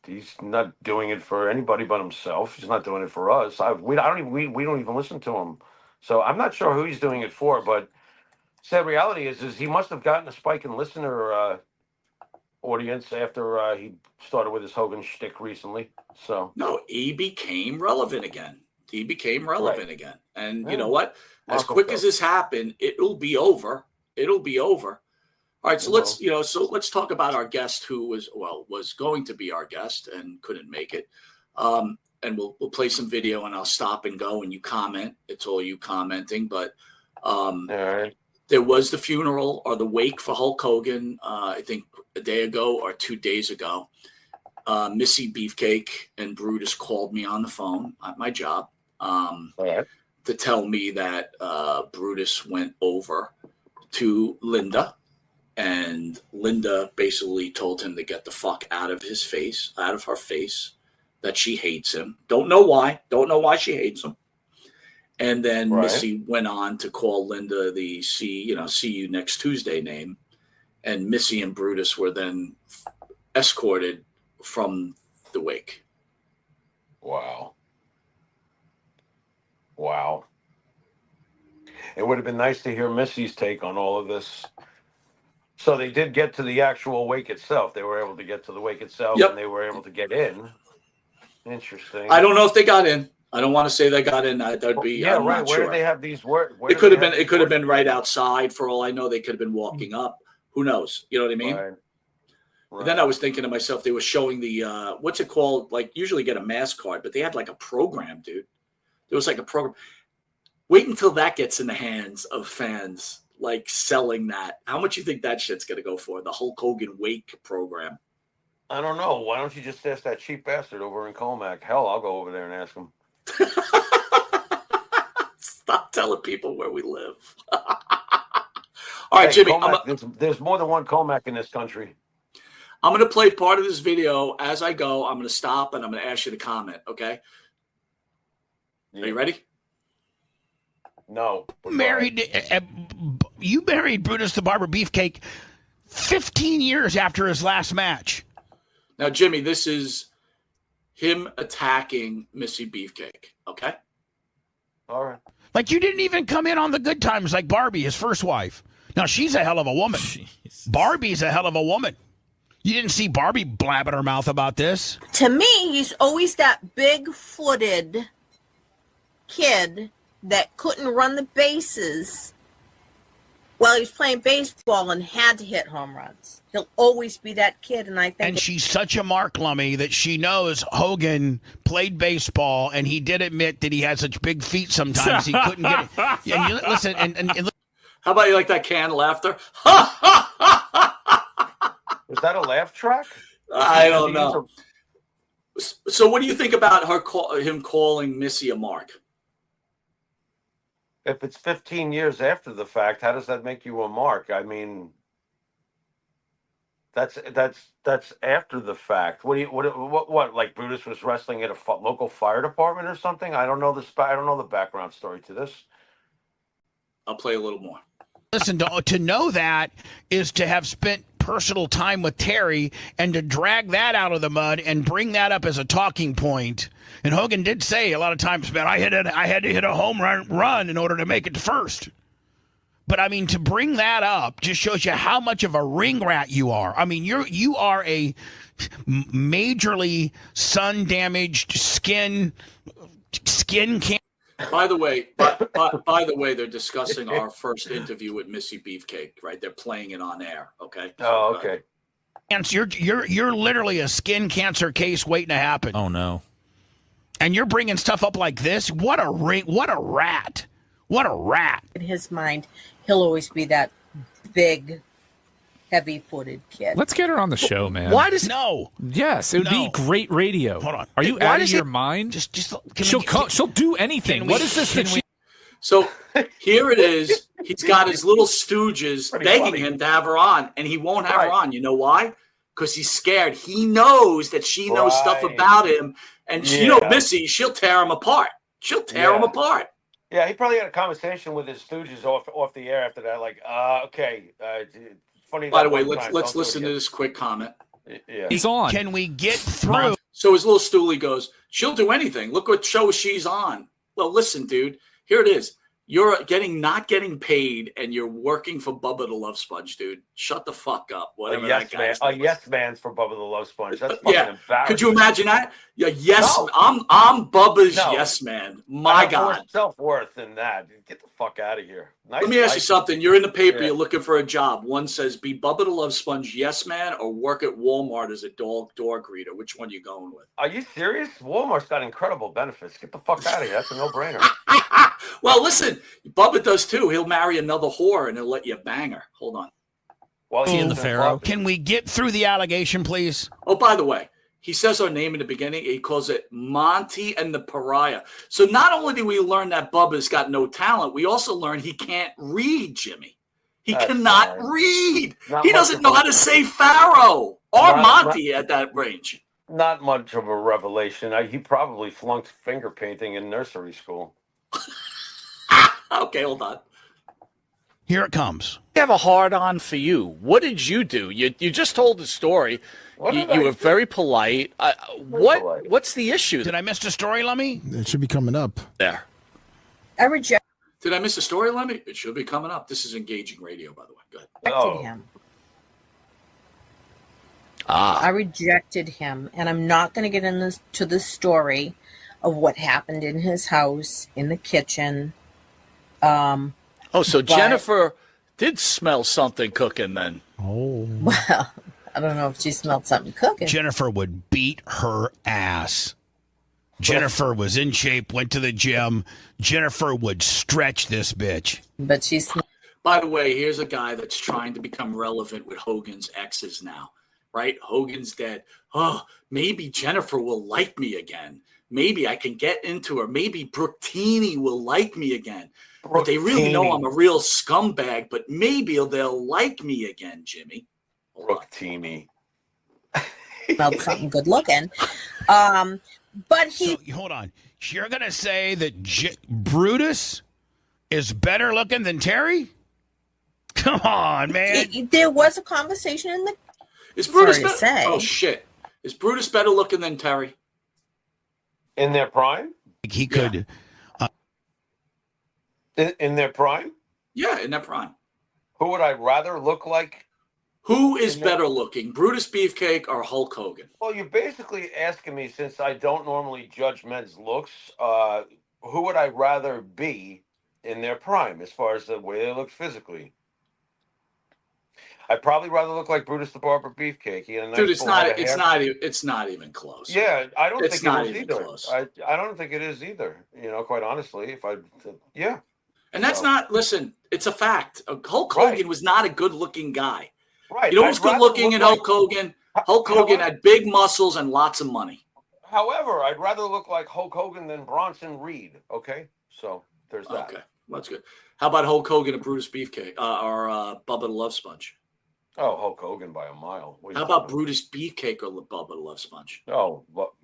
He's not doing it for anybody but himself. He's not doing it for us. We don't even listen to him. So I'm not sure who he's doing it for. But sad reality is he must have gotten a spike in listener audience after he started with his Hogan shtick recently. So no, he became relevant again. And you know what? As quick as this happened, it'll be over. All right, so let's talk about our guest who was going to be our guest and couldn't make it. And we'll play some video and I'll stop and go and you comment. It's all you commenting, but there was the funeral or the wake for Hulk Hogan. I think a day ago or 2 days ago. Missy Beefcake and Brutus called me on the phone at my job to tell me that Brutus went over to Linda, and Linda basically told him to get the fuck out of her face, that she hates him. Don't know why she hates him. And then Missy went on to call Linda the see you next Tuesday name. And Missy and Brutus were then escorted from the wake. Wow. It would have been nice to hear Missy's take on all of this. So they did get to the actual wake itself. They were able to get to the wake itself, and they were able to get in. Interesting. I don't know if they got in. I don't want to say they got in. That'd be I'm right. not Where sure. did they have these words? It could have been right outside. For all I know, they could have been walking up. Who knows? You know what I mean? Right. Then I was thinking to myself, they were showing the what's it called? Like usually get a mask card, but they had like a program, dude. There was like a program. Wait until that gets in the hands of fans, like selling that. How much you think that shit's gonna go for? The Hulk Hogan Wake program. I don't know. Why don't you just ask that cheap bastard over in Colmac? Hell, I'll go over there and ask him. Stop telling people where we live. All right, Jimmy. Colmac, there's more than one Colmac in this country. I'm going to play part of this video as I go. I'm going to stop and I'm going to ask you to comment. Okay. Are you ready? No. You married Brutus the Barber Beefcake 15 years after his last match. Now, Jimmy, this is him attacking Missy Beefcake. Okay. All right. Like you didn't even come in on the good times like Barbie, his first wife. Now, she's a hell of a woman. Jeez. Barbie's a hell of a woman. You didn't see Barbie blabbing her mouth about this? To me, he's always that big-footed kid that couldn't run the bases while he was playing baseball and had to hit home runs. He'll always be that kid, and I think... And she's such a Mark Lummy that she knows Hogan played baseball, and he did admit that he had such big feet sometimes he couldn't get it. And you listen, and how about you like that canned laughter? Was that a laugh track? I don't know. So what do you think about him calling Missy a mark? If it's 15 years after the fact, how does that make you a mark? I mean, that's after the fact. What? Like Brutus was wrestling at a local fire department or something? I don't know the background story to this. I'll play a little more. Listen, to know that is to have spent personal time with Terry and to drag that out of the mud and bring that up as a talking point. And Hogan did say a lot of times, man, I had to hit a home run in order to make it to first. But I mean, to bring that up just shows you how much of a ring rat you are. I mean, you are a majorly sun damaged skin cancer. By the way, they're discussing our first interview with Missy Beefcake, right? They're playing it on air. Okay. Oh, okay. And you're literally a skin cancer case waiting to happen. Oh no. And you're bringing stuff up like this? What a rat. What a rat. In his mind, he'll always be that big, heavy-footed kid. Let's get her on the show, man. Why does no? Yes, it would be great radio. Hold on. Are you out of your mind? She'll do anything. What is this that she? So here it is. He's got his little stooges begging him to have her on, and he won't have her on. You know why? Because he's scared. He knows that she knows stuff about him, and Missy, she'll tear him apart. She'll tear him apart. Yeah, he probably had a conversation with his stooges off the air after that. Like, okay. Funny. By the way, let's listen to this quick comment. Yeah, he's on. Can we get through? So his little stoolie goes, she'll do anything. Look what show she's on. Well, listen, dude. Here it is. You're not getting paid, and you're working for Bubba the Love Sponge, dude. Shut the fuck up. Whatever that guy's name. Yes man's for Bubba the Love Sponge. That's fucking embarrassing. Could you imagine that? Yeah, yes. No. I'm Bubba's yes man. My God. More self-worth than that. Get the fuck out of here. Let me ask you something. You're in the paper. You're looking for a job. One says, be Bubba the Love Sponge yes man, or work at Walmart as a door greeter. Which one are you going with? Are you serious? Walmart's got incredible benefits. Get the fuck out of here. That's a no-brainer. Well, listen, Bubba does too. He'll marry another whore and he'll let you bang her. Hold on. He and the Pharaoh. Can we get through the allegation, please? Oh, by the way, he says our name in the beginning. He calls it Monte and the Pariah. So not only do we learn that Bubba's got no talent, we also learn he can't read, Jimmy. He cannot read. He doesn't know how to say Pharaoh or Monte at that range. Not much of a revelation. He probably flunked finger painting in nursery school. Okay, hold on. Here it comes. I have a hard on for you. What did you do? You just told the story. You were very polite. What's the issue? Did I miss the story, Lummy? It should be coming up. There. I rejected Did I miss a story, Lemmy? It should be coming up. This is engaging radio, by the way. Go ahead. him. I rejected him, and I'm not going to get into the story of what happened in his house, in the kitchen. So Jennifer did smell something cooking then. Oh. Well, I don't know if she smelled something cooking. Jennifer would beat her ass. Jennifer was in shape, went to the gym. Jennifer would stretch this bitch. But she's. By the way, here's a guy that's trying to become relevant with Hogan's exes now, right? Hogan's dead. Oh, maybe Jennifer will like me again. Maybe I can get into her. Maybe Brooktini will like me again. But they really know I'm a real scumbag, but maybe they'll like me again, Jimmy. Brooktini. Smelled something good looking. But he. So, hold on. You're going to say that Brutus is better looking than Terry? Come on, man. There was a conversation in the. Is Brutus better? Say. Oh, shit. Is Brutus better looking than Terry? In their prime? He could. In their prime? Yeah, in their prime. Who would I rather look like? Who is better looking, Brutus Beefcake or Hulk Hogan? Well, you're basically asking me, since I don't normally judge men's looks, who would I rather be in their prime as far as the way they look physically? I'd probably rather look like Brutus the Barber Beefcake. Dude, it's not even close. Yeah, I don't think it is either. Close. I don't think it is either. Quite honestly, yeah. And that's not. Listen, it's a fact. Hulk Hogan was not a good-looking guy. Right. You know who's good-looking in Hulk Hogan? Hulk Hogan had big muscles and lots of money. However, I'd rather look like Hulk Hogan than Bronson Reed. Okay, so there's that. Okay, that's good. How about Hulk Hogan and Brutus Beefcake or Bubba the Love Sponge? Oh, Hulk Hogan by a mile. How about Brutus Beefcake or Bubba the Love Sponge? Oh,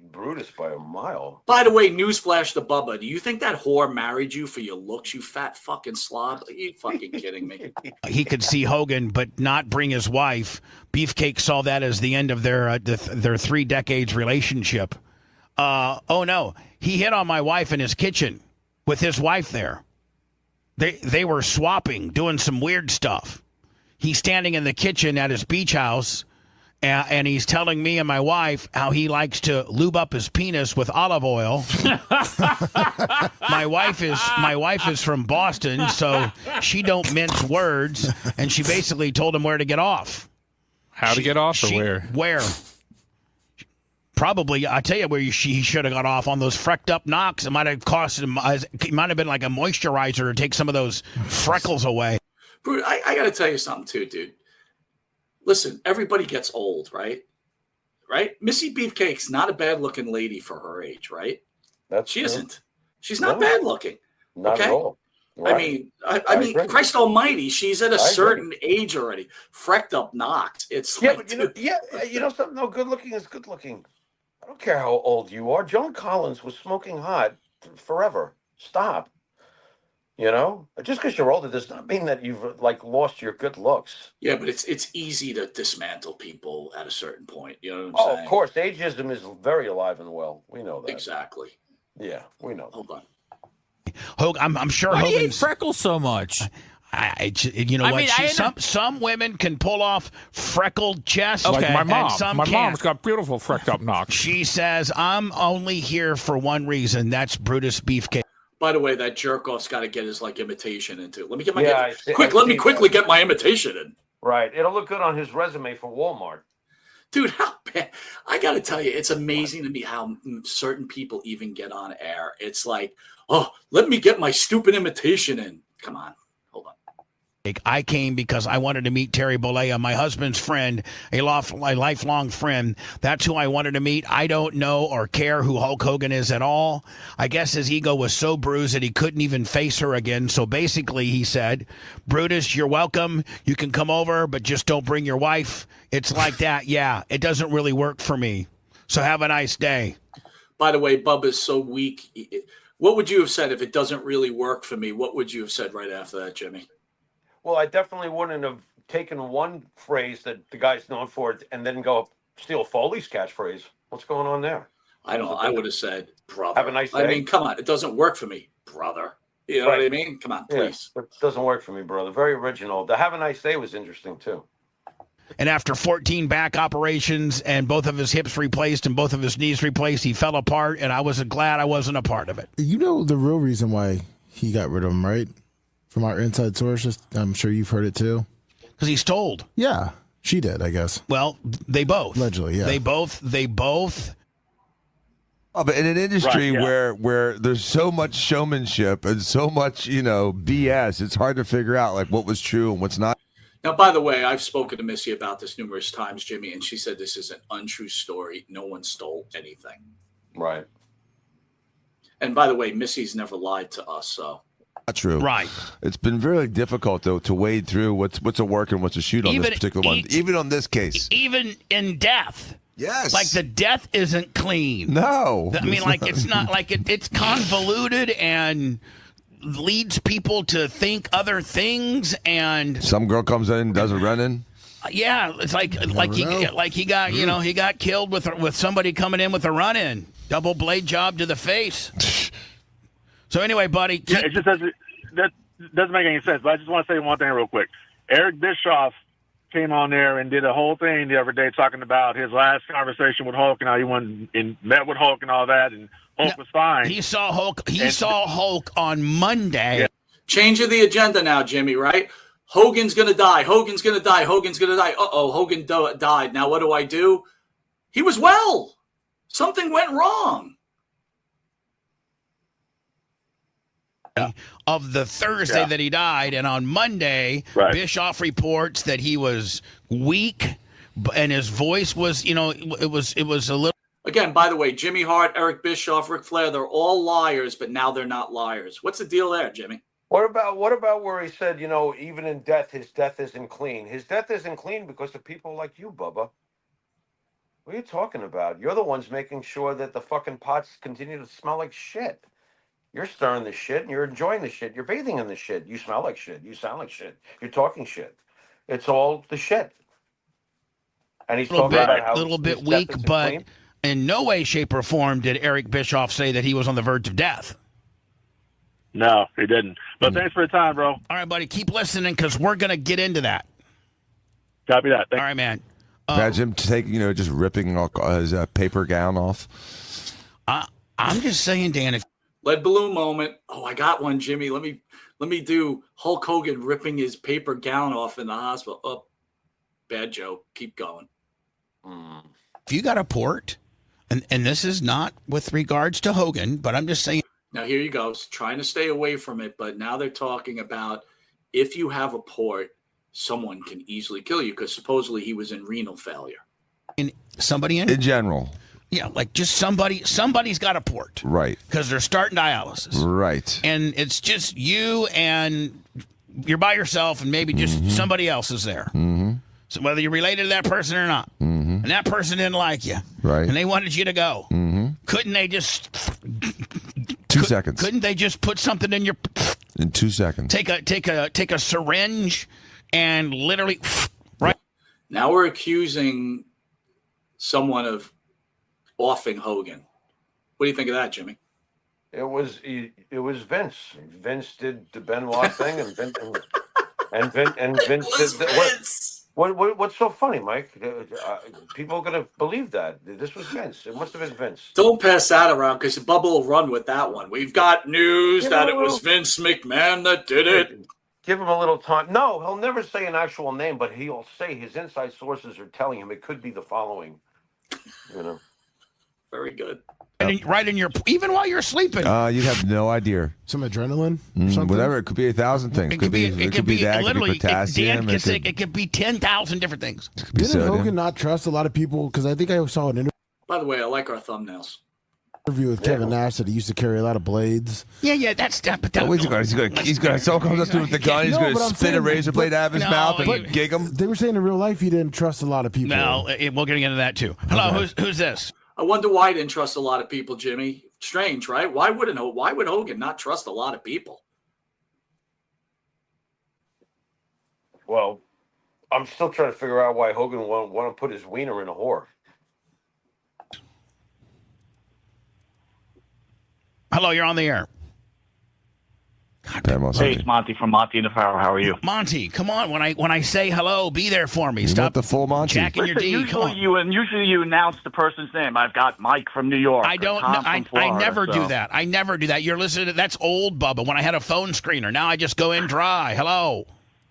Brutus by a mile. By the way, newsflash to Bubba. Do you think that whore married you for your looks, you fat fucking slob? Are you fucking kidding me? He could see Hogan, but not bring his wife. Beefcake saw that as the end of their 3 decades relationship. Oh, no. He hit on my wife in his kitchen with his wife there. They were swapping, doing some weird stuff. He's standing in the kitchen at his beach house, and he's telling me and my wife how he likes to lube up his penis with olive oil. My wife is from Boston, so she don't mince words, and she basically told him where to get off. How to get off, or where? Where? Probably, I tell you where he should have got off on those frecked up knocks. It might have cost him. It might have been like a moisturizer to take some of those freckles away. Bruce, I got to tell you something too, dude. Listen, everybody gets old, right? Right? Missy Beefcake's not a bad-looking lady for her age, right? She isn't. She's not bad-looking. Not at all. Right. I mean, Christ Almighty, she's at a certain age already. Frecked up knocked. It's but you know something. No, good-looking is good-looking. I don't care how old you are. Joan Collins was smoking hot forever. Stop. Just because you're older does not mean that you've lost your good looks. Yeah, but it's easy to dismantle people at a certain point. You know what I'm saying? Of course, ageism is very alive and well. We know that. Exactly. Yeah, we know. Hold on. Hogan, I'm sure. Why do you hate freckles so much? Some women can pull off freckled chests. Okay, like my mom. Some my can't. Mom's got beautiful frecked up knocks. She says, "I'm only here for one reason. That's Brutus Beefcake." By the way, that jerk off's got to get his imitation into. Let me get my let me quickly get my imitation in. Right, it'll look good on his resume for Walmart. Dude, how bad? I got to tell you, it's amazing to me how certain people even get on air. It's like, oh, let me get my stupid imitation in. Come on, hold on. I came because I wanted to meet Terry Bollea, my husband's friend, a lifelong friend. That's who I wanted to meet. I don't know or care who Hulk Hogan is at all. I guess his ego was so bruised that he couldn't even face her again. So basically, he said, Brutus, you're welcome. You can come over, but just don't bring your wife. It's like that. Yeah, it doesn't really work for me. So have a nice day. By the way, Bubba's so weak. What would you have said if it doesn't really work for me? What would you have said right after that, Jimmy? Well, I definitely wouldn't have taken one phrase that the guy's known for and then go steal Foley's catchphrase. What's going on there? I don't know. I would have said, brother. Have a nice day. I mean, come on. It doesn't work for me, brother. You know what I mean? Come on, please. Yeah, it doesn't work for me, brother. Very original. The have a nice day was interesting, too. And after 14 back operations and both of his hips replaced and both of his knees replaced, he fell apart, and I was glad I wasn't a part of it. You know the real reason why he got rid of him, right? From our inside sources, I'm sure you've heard it too. Because he's told. Yeah, she did, I guess. Well, they both. Allegedly, yeah. They both. Oh, but in an industry where there's so much showmanship and so much, BS, it's hard to figure out like what was true and what's not. Now, by the way, I've spoken to Missy about this numerous times, Jimmy, and she said this is an untrue story. No one stole anything. Right. And by the way, Missy's never lied to us, so. Not true. Right. It's been very difficult though to wade through what's a work and what's a shoot on this particular one. Even on this case. Even in death. Yes. Like the death isn't clean. No. I mean, like it's not like it's convoluted and leads people to think other things, and some girl comes in, does a run-in. Yeah, it's like he got he got killed with somebody coming in with a run-in, double blade job to the face. So anyway, buddy, it just doesn't make any sense. But I just want to say one thing real quick. Eric Bischoff came on there and did a whole thing the other day talking about his last conversation with Hulk and how he went and met with Hulk and all that, and Hulk was fine. He saw Hulk. He saw Hulk on Monday. Yeah. Change of the agenda now, Jimmy. Right? Hogan's gonna die. Hogan's gonna die. Hogan's gonna die. Hogan died. Now what do? He was well. Something went wrong. Of the Thursday that he died, and on Monday, Bischoff reports that he was weak, and his voice was, it was a little. Again, by the way, Jimmy Hart, Eric Bischoff, Ric Flair, they're all liars, but now they're not liars. What's the deal there, Jimmy? What about where he said, even in death, his death isn't clean? His death isn't clean because of people like you, Bubba. What are you talking about? You're the ones making sure that the fucking pots continue to smell like shit. You're stirring the shit and you're enjoying the shit. You're bathing in the shit. You smell like shit. You sound like shit. You're talking shit. It's all the shit. And he's talking about how a little bit weak, but clean. In no way, shape, or form did Eric Bischoff say that he was on the verge of death. No, he didn't. But thanks for your time, bro. All right, buddy. Keep listening because we're going to get into that. Copy that. All right, man. Imagine him taking, just ripping his paper gown off. I'm just saying, Dan, if lead balloon moment. Oh, I got one, Jimmy. Let me do Hulk Hogan ripping his paper gown off in the hospital. Oh, bad joke. Keep going. If you got a port, and this is not with regards to Hogan, but I'm just saying. Now here you go. Trying to stay away from it, but now they're talking about if you have a port, someone can easily kill you because supposedly he was in renal failure. Somebody in general. Yeah, like just somebody's got a port. Right. Because they're starting dialysis. Right. And it's just you and you're by yourself and maybe just somebody else is there. Mm-hmm. So whether you're related to that person or not. Mm-hmm. And that person didn't like you. Right. And they wanted you to go. Mm-hmm. Couldn't they just 2 seconds. Couldn't they just put something in your in 2 seconds. Take a syringe and literally right. Now we're accusing someone of offing Hogan. What do you think of that, Jimmy? It was Vince. Vince did the Benoit thing, and Vince did what's so funny, Mike? People are gonna believe that this was Vince. It must have been Vince. Don't pass that around because Bubba will run with that one. We've got news that it was Vince McMahon that did it. Give him a little time. No, he'll never say an actual name, but he'll say his inside sources are telling him it could be the following. Very good. Right in your, even while you're sleeping. You'd have no idea. Some adrenaline or something? Whatever. It could be 1,000 things. It could be that. literally. It could be potassium. It could be 10,000 different things. Didn't Hogan not trust a lot of people? Because I think I saw an By the way, I like our thumbnails. interview with Kevin Nash that he used to carry a lot of blades. Yeah, that's that. But He's gonna. Someone comes up to him with the gun. He's gonna spit a razor blade out of his mouth and gig him. They were saying in real life he didn't trust a lot of people. No, we're getting into that too. Hello, who's this? I wonder why I didn't trust a lot of people, Jimmy. Strange, right? Why would Hogan not trust a lot of people? Well, I'm still trying to figure out why Hogan want to put his wiener in a whore. Hello, you're on the air. Hey, it's Monte from Monte The Pharaoh. How are you? Monte, come on. When I say hello, be there for me. Stop the full Monte. Jacking your D. Usually you announce the person's name. I've got Mike from New York. I don't. I never do that. I never do that. You're listening to that's old Bubba. When I had a phone screener, now I just go in dry. Hello.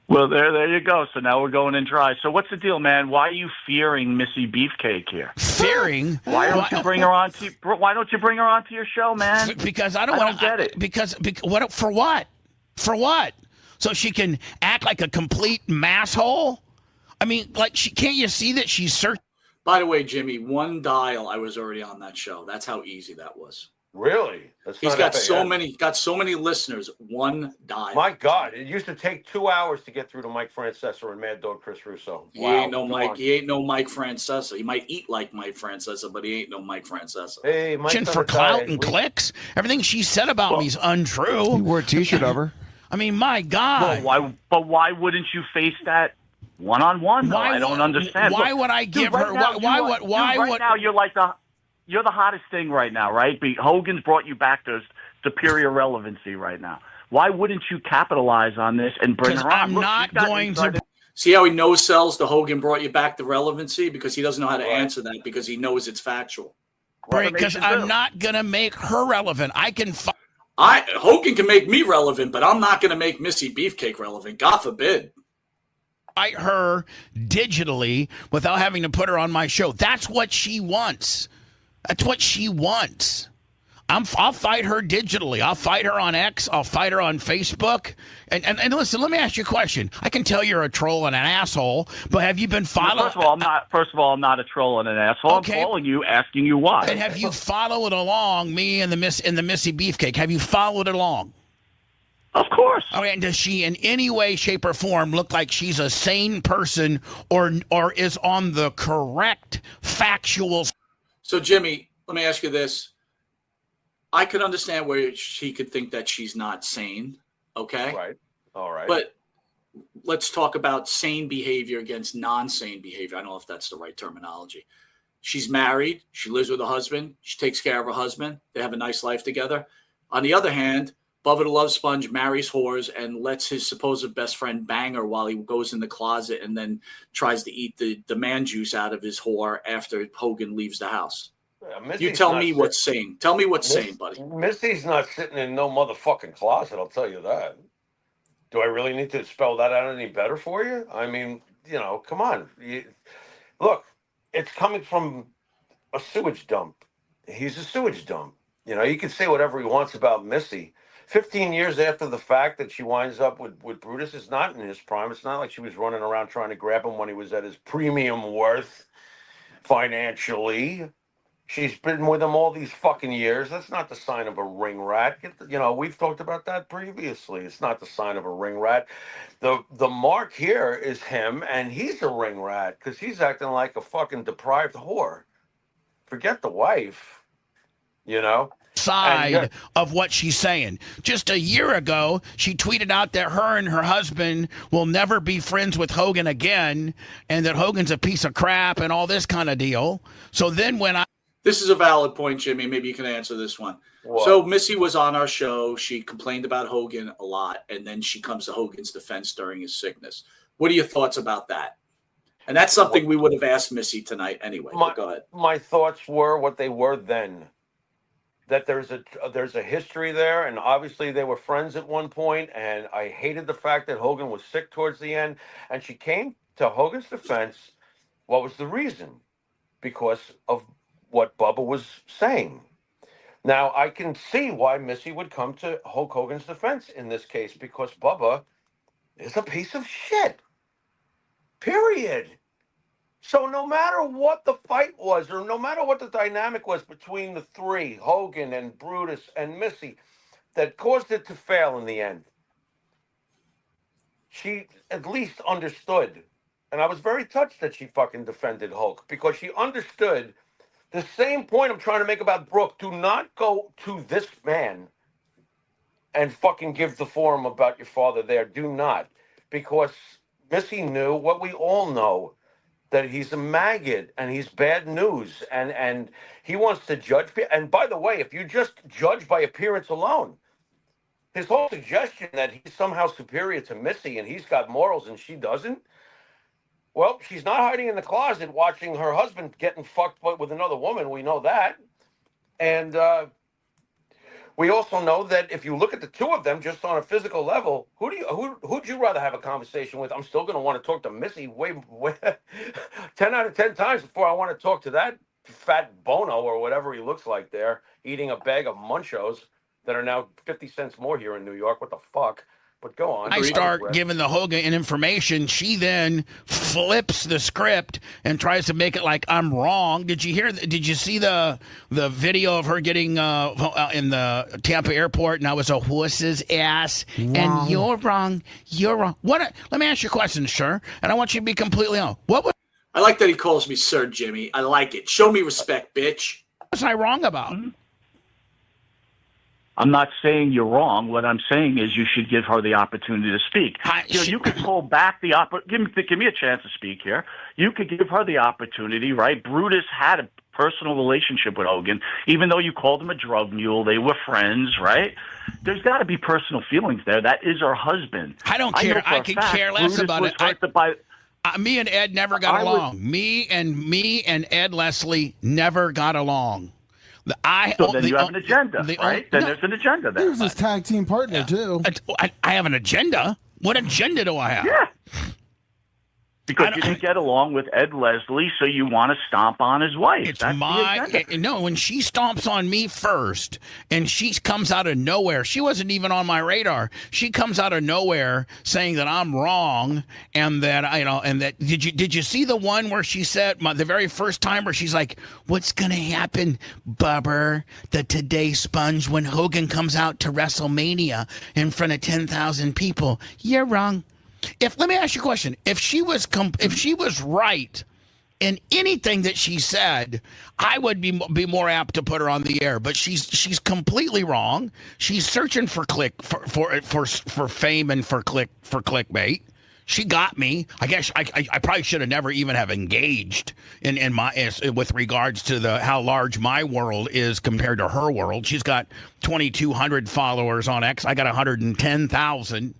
Well, there you go. So now we're going in dry. So what's the deal, man? Why are you fearing Missy Beefcake here? Fearing? Why don't you bring her on to? Why don't you bring her onto your show, man? Because I don't get it. Because what for what? For what? So she can act like a complete masshole? I mean, like can't you see that she's searching? By the way, Jimmy, one dial, I was already on that show. That's how easy that was. Really? He's got so many listeners. One dial. My God, it used to take 2 hours to get through to Mike Francesa and Mad Dog Chris Russo. He ain't no Mike. He ain't no Mike Francesa. He might eat like Mike Francesa, but he ain't no Mike Francesa. Hey, Mike. For clout and clicks, everything she said about me is untrue. He wore a T-shirt of her. I mean, my God. Well, why wouldn't you face that one-on-one? I don't understand. Why would I give her? Right now, you're the hottest thing right now, right? Hogan's brought you back to superior relevancy right now. Why wouldn't you capitalize on this and bring her on? I'm not going to. See how he no-sells the Hogan brought you back to relevancy? Because he doesn't know how to answer that because he knows it's factual. Because I'm not going to make her relevant. Hogan can make me relevant, but I'm not going to make Missy Beefcake relevant. God forbid. Fight her digitally without having to put her on my show. That's what she wants. That's what she wants. I'll fight her digitally. I'll fight her on X. I'll fight her on Facebook. And listen, let me ask you a question. I can tell you're a troll and an asshole, but have you been following? First of all, I'm not a troll and an asshole. Okay. I'm calling you, asking you why. And have you followed along me and the Missy Beefcake? Have you followed along? Of course. Okay, and does she in any way, shape, or form look like she's a sane person or is on the correct factual? So, Jimmy, let me ask you this. I could understand where she could think that she's not sane, okay? Right. All right. But let's talk about sane behavior against non-sane behavior. I don't know if that's the right terminology. She's married. She lives with a husband. She takes care of her husband. They have a nice life together. On the other hand, Bubba the Love Sponge marries whores and lets his supposed best friend bang her while he goes in the closet and then tries to eat the man juice out of his whore after Hogan leaves the house. You tell me what's sane. Tell me what's sane, buddy. Missy's not sitting in no motherfucking closet, I'll tell you that. Do I really need to spell that out any better for you? I mean, come on. Look, it's coming from a sewage dump. He's a sewage dump. You can say whatever he wants about Missy. 15 years after the fact that she winds up with Brutus, is not in his prime. It's not like she was running around trying to grab him when he was at his premium worth financially. She's been with him all these fucking years. That's not the sign of a ring rat. We've talked about that previously. It's not the sign of a ring rat. The mark here is him, and he's a ring rat because he's acting like a fucking deprived whore. Forget the wife, Side of what she's saying. Just a year ago, she tweeted out that her and her husband will never be friends with Hogan again, and that Hogan's a piece of crap and all this kind of deal. So then This is a valid point, Jimmy. Maybe you can answer this one. What? So Missy was on our show. She complained about Hogan a lot, and then she comes to Hogan's defense during his sickness. What are your thoughts about that? And that's something we would have asked Missy tonight anyway. Go ahead. My thoughts were what they were then. That there's a history there, and obviously they were friends at one point, and I hated the fact that Hogan was sick towards the end, and she came to Hogan's defense. What was the reason? Because of what Bubba was saying. Now, I can see why Missy would come to Hulk Hogan's defense in this case, because Bubba is a piece of shit. Period. So no matter what the fight was, or no matter what the dynamic was between the three, Hogan and Brutus and Missy, that caused it to fail in the end, she at least understood. And I was very touched that she fucking defended Hulk, because she understood the same point I'm trying to make about Brooke. Do not go to this man and fucking give the forum about your father there. Do not. Because Missy knew what we all know, that he's a maggot and he's bad news. And he wants to judge. And by the way, if you just judge by appearance alone, his whole suggestion that he's somehow superior to Missy and he's got morals and she doesn't, well, she's not hiding in the closet watching her husband getting fucked with another woman. We know that. And we also know that if you look at the two of them just on a physical level, who'd you rather have a conversation with? I'm still going to want to talk to Missy way 10 out of 10 times before I want to talk to that fat bono or whatever he looks like there, eating a bag of Munchos that are now 50 cents more here in New York. What the fuck? But go on. I start giving the Hogan information. She then flips the script and tries to make it like I'm wrong. Did you see the video of her getting in the Tampa airport, and I was a horse's ass? Wrong. And you're wrong. You're wrong. Let me ask you a question, sir, and I want you to be completely honest. I like that he calls me Sir Jimmy. I like it. Show me respect, bitch. What was I wrong about? Mm-hmm. I'm not saying you're wrong. What I'm saying is you should give her the opportunity to speak. You could pull back the give me a chance to speak here. You could give her the opportunity, right? Brutus had a personal relationship with Hogan, even though you called him a drug mule. They were friends, right? There's got to be personal feelings there. That is her husband. I don't care. I could care less about it. Me and Ed never got along. Me and Ed Leslie never got along. So then you have an agenda, right? Then there's an agenda there. He was his tag team partner, too. I have an agenda? What agenda do I have? Yeah. Because you didn't get along with Ed Leslie, so you want to stomp on his wife. No, when she stomps on me first, and she comes out of nowhere, she wasn't even on my radar. She comes out of nowhere saying that I'm wrong, and that did you see the one where she said the very first time where she's like, "What's gonna happen, Bubba, the Today Sponge, when Hogan comes out to WrestleMania in front of 10,000 people?" You're wrong. Let me ask you a question. If she was right in anything that she said, I would be more apt to put her on the air. But she's completely wrong. She's searching for for fame and for clickbait. She got me. I guess I probably should have never even have engaged in my with regards to how large my world is compared to her world. She's got 2,200 followers on X. I got 110,000.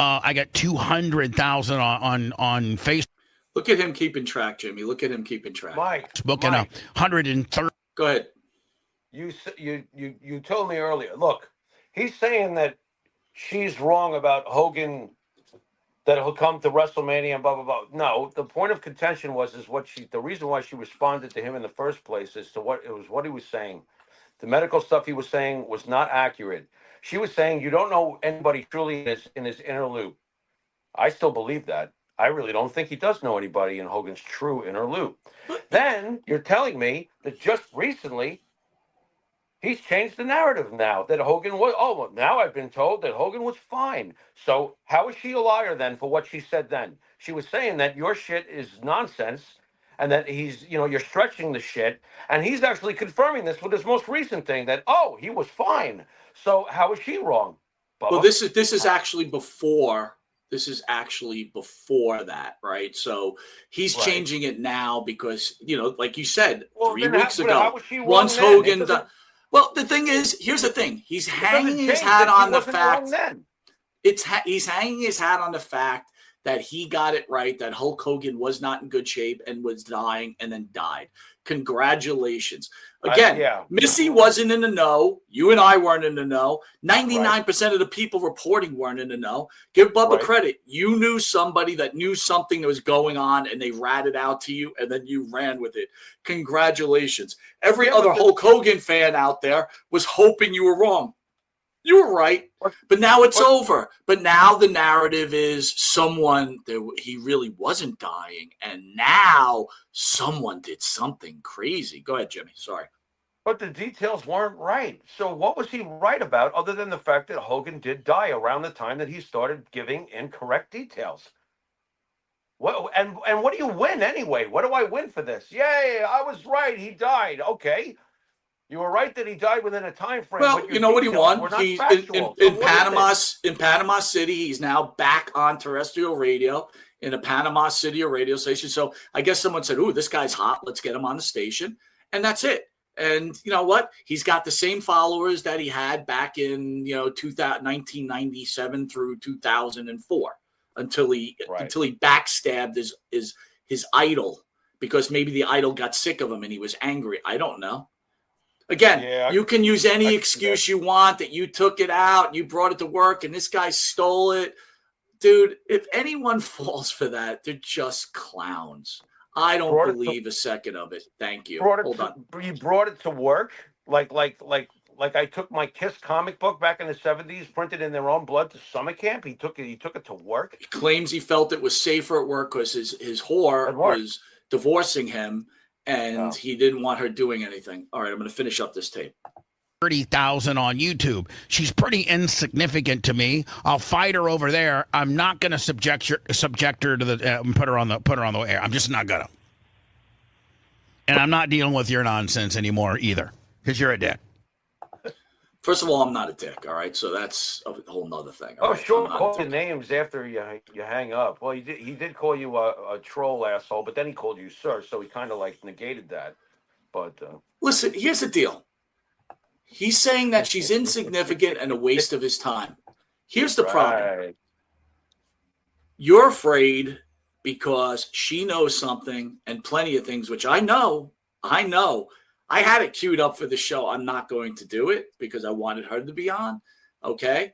I got 200,000 on Facebook. Look at him keeping track, Jimmy. Look at him keeping track. Mike, and 130. Go ahead. You told me earlier. Look, he's saying that she's wrong about Hogan, that he'll come to WrestleMania and blah blah blah. No, the point of contention the reason why she responded to him in the first place is to what he was saying. The medical stuff he was saying was not accurate. She was saying you don't know anybody truly in his inner loop. I still believe that. I really don't think he does know anybody in Hogan's true inner loop. Then you're telling me that just recently he's changed the narrative now that Hogan was. Oh, now I've been told that Hogan was fine. So how is she a liar then for what she said then? She was saying that your shit is nonsense and that you're stretching the shit. And he's actually confirming this with his most recent thing that, he was fine. So how is she wrong, Bubba? Well, this is actually before. This is actually before that, right? So he's changing it now because, like you said, 3 weeks ago, once Hogan. Well, the thing is, here's the thing: he's hanging his hat on the fact. He's hanging his hat on the fact that he got it right, that Hulk Hogan was not in good shape and was dying and then died. Congratulations. Again, yeah. Missy wasn't in the know. You and I weren't in the know. 99% of the people reporting weren't in the know. Give Bubba credit. You knew somebody that knew something that was going on, and they ratted out to you, and then you ran with it. Congratulations. Every other Hulk Hogan fan out there was hoping you were wrong. You were right, but now it's over. But now the narrative is he really wasn't dying, and now someone did something crazy. Go ahead, Jimmy. Sorry. But the details weren't right. So what was he right about other than the fact that Hogan did die around the time that he started giving incorrect details? What, and what do you win anyway? What do I win for this? Yay, I was right. He died. Okay. You were right that he died within a time frame. Well, but you know what he won? He's in Panama City. He's now back on terrestrial radio in a Panama City radio station. So I guess someone said, "Ooh, this guy's hot. Let's get him on the station," and that's it. And you know what? He's got the same followers that he had back in 1997 through 2004 until he backstabbed his idol because maybe the idol got sick of him and he was angry. I don't know. Again, you can use any excuse you want that you took it out, you brought it to work, and this guy stole it. Dude, if anyone falls for that, they're just clowns. I don't believe a second of it. Thank you. Hold on. You brought it to work? Like I took my Kiss comic book back in the 70s, printed in their own blood to summer camp. He took it to work. He claims he felt it was safer at work because his whore was divorcing him. And he didn't want her doing anything. All right, I'm going to finish up this tape. 30,000 on YouTube. She's pretty insignificant to me. I'll fight her over there. I'm not going to subject her to the put her on the air. I'm just not gonna. And I'm not dealing with your nonsense anymore either, because you're a dick. First of all, I'm not a dick. All right, so that's a whole nother thing. Oh, sure, call the names after you hang up. Well, he did call you a troll asshole, but then he called you sir, so he kind of like negated that. But listen, here's the deal. He's saying that she's insignificant and a waste of his time. Here's the problem. You're afraid because she knows something and plenty of things, which I know. I had it queued up for the show. I'm not going to do it because I wanted her to be on. Okay.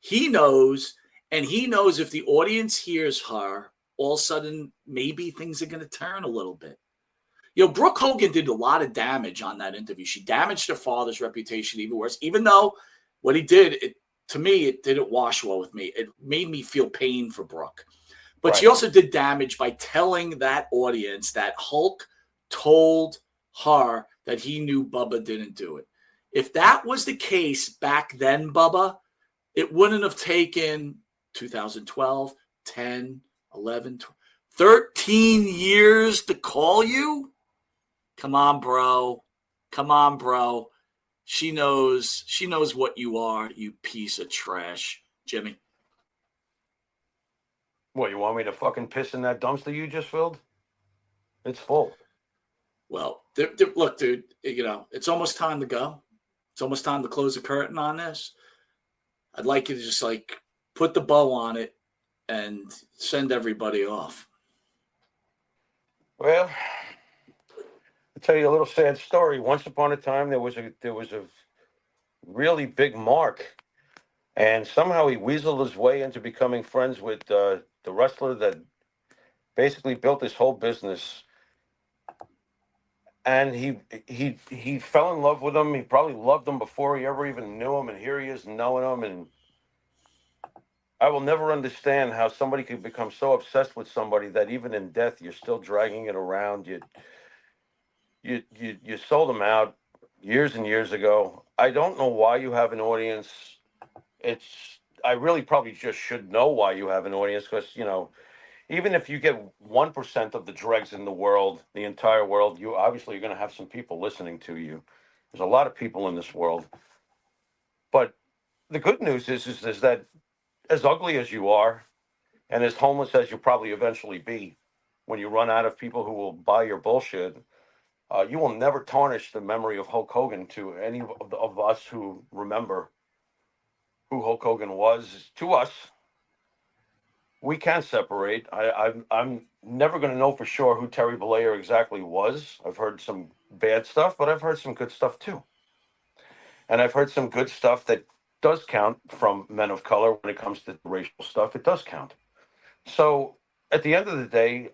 He knows, and he knows if the audience hears her, all of a sudden, maybe things are going to turn a little bit. Brooke Hogan did a lot of damage on that interview. She damaged her father's reputation even worse, even though what he did, to me, it didn't wash well with me. It made me feel pain for Brooke. But she also did damage by telling that audience that Hulk told her that he knew Bubba didn't do it. If that was the case back then, Bubba, it wouldn't have taken 2012, 10, 11, 12, 13 years to call you. Come on, bro. She knows what you are, you piece of trash. Jimmy. What, you want me to fucking piss in that dumpster you just filled? It's full. Well, look, dude, it's almost time to go. It's almost time to close the curtain on this. I'd like you to just put the bow on it and send everybody off. Well, I'll tell you a little sad story. Once upon a time, there was a really big Mark, and somehow he weaseled his way into becoming friends with the wrestler that basically built this whole business. And he fell in love with him. He probably loved him before he ever even knew him, and here he is knowing him. And I will never understand how somebody could become so obsessed with somebody that even in death you're still dragging it around. You sold him out years and years ago. I don't know why you have an audience. I really probably just should know why you have an audience, because even if you get 1% of the dregs in the world, the entire world, you're going to have some people listening to you. There's a lot of people in this world. But the good news is that as ugly as you are and as homeless as you'll probably eventually be when you run out of people who will buy your bullshit, you will never tarnish the memory of Hulk Hogan to any of us who remember who Hulk Hogan was. To us, we can separate. I'm never going to know for sure who Terry Bollea exactly was. I've heard some bad stuff, but I've heard some good stuff too. And I've heard some good stuff that does count from men of color when it comes to racial stuff. It does count. So at the end of the day,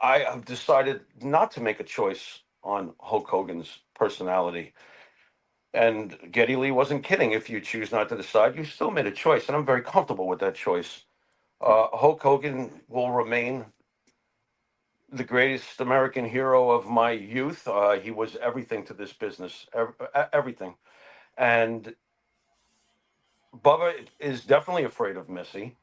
I have decided not to make a choice on Hulk Hogan's personality. And Geddy Lee wasn't kidding. If you choose not to decide, you still made a choice. And I'm very comfortable with that choice. Hulk Hogan will remain the greatest American hero of my youth. He was everything to this business, everything. And Bubba is definitely afraid of Missy.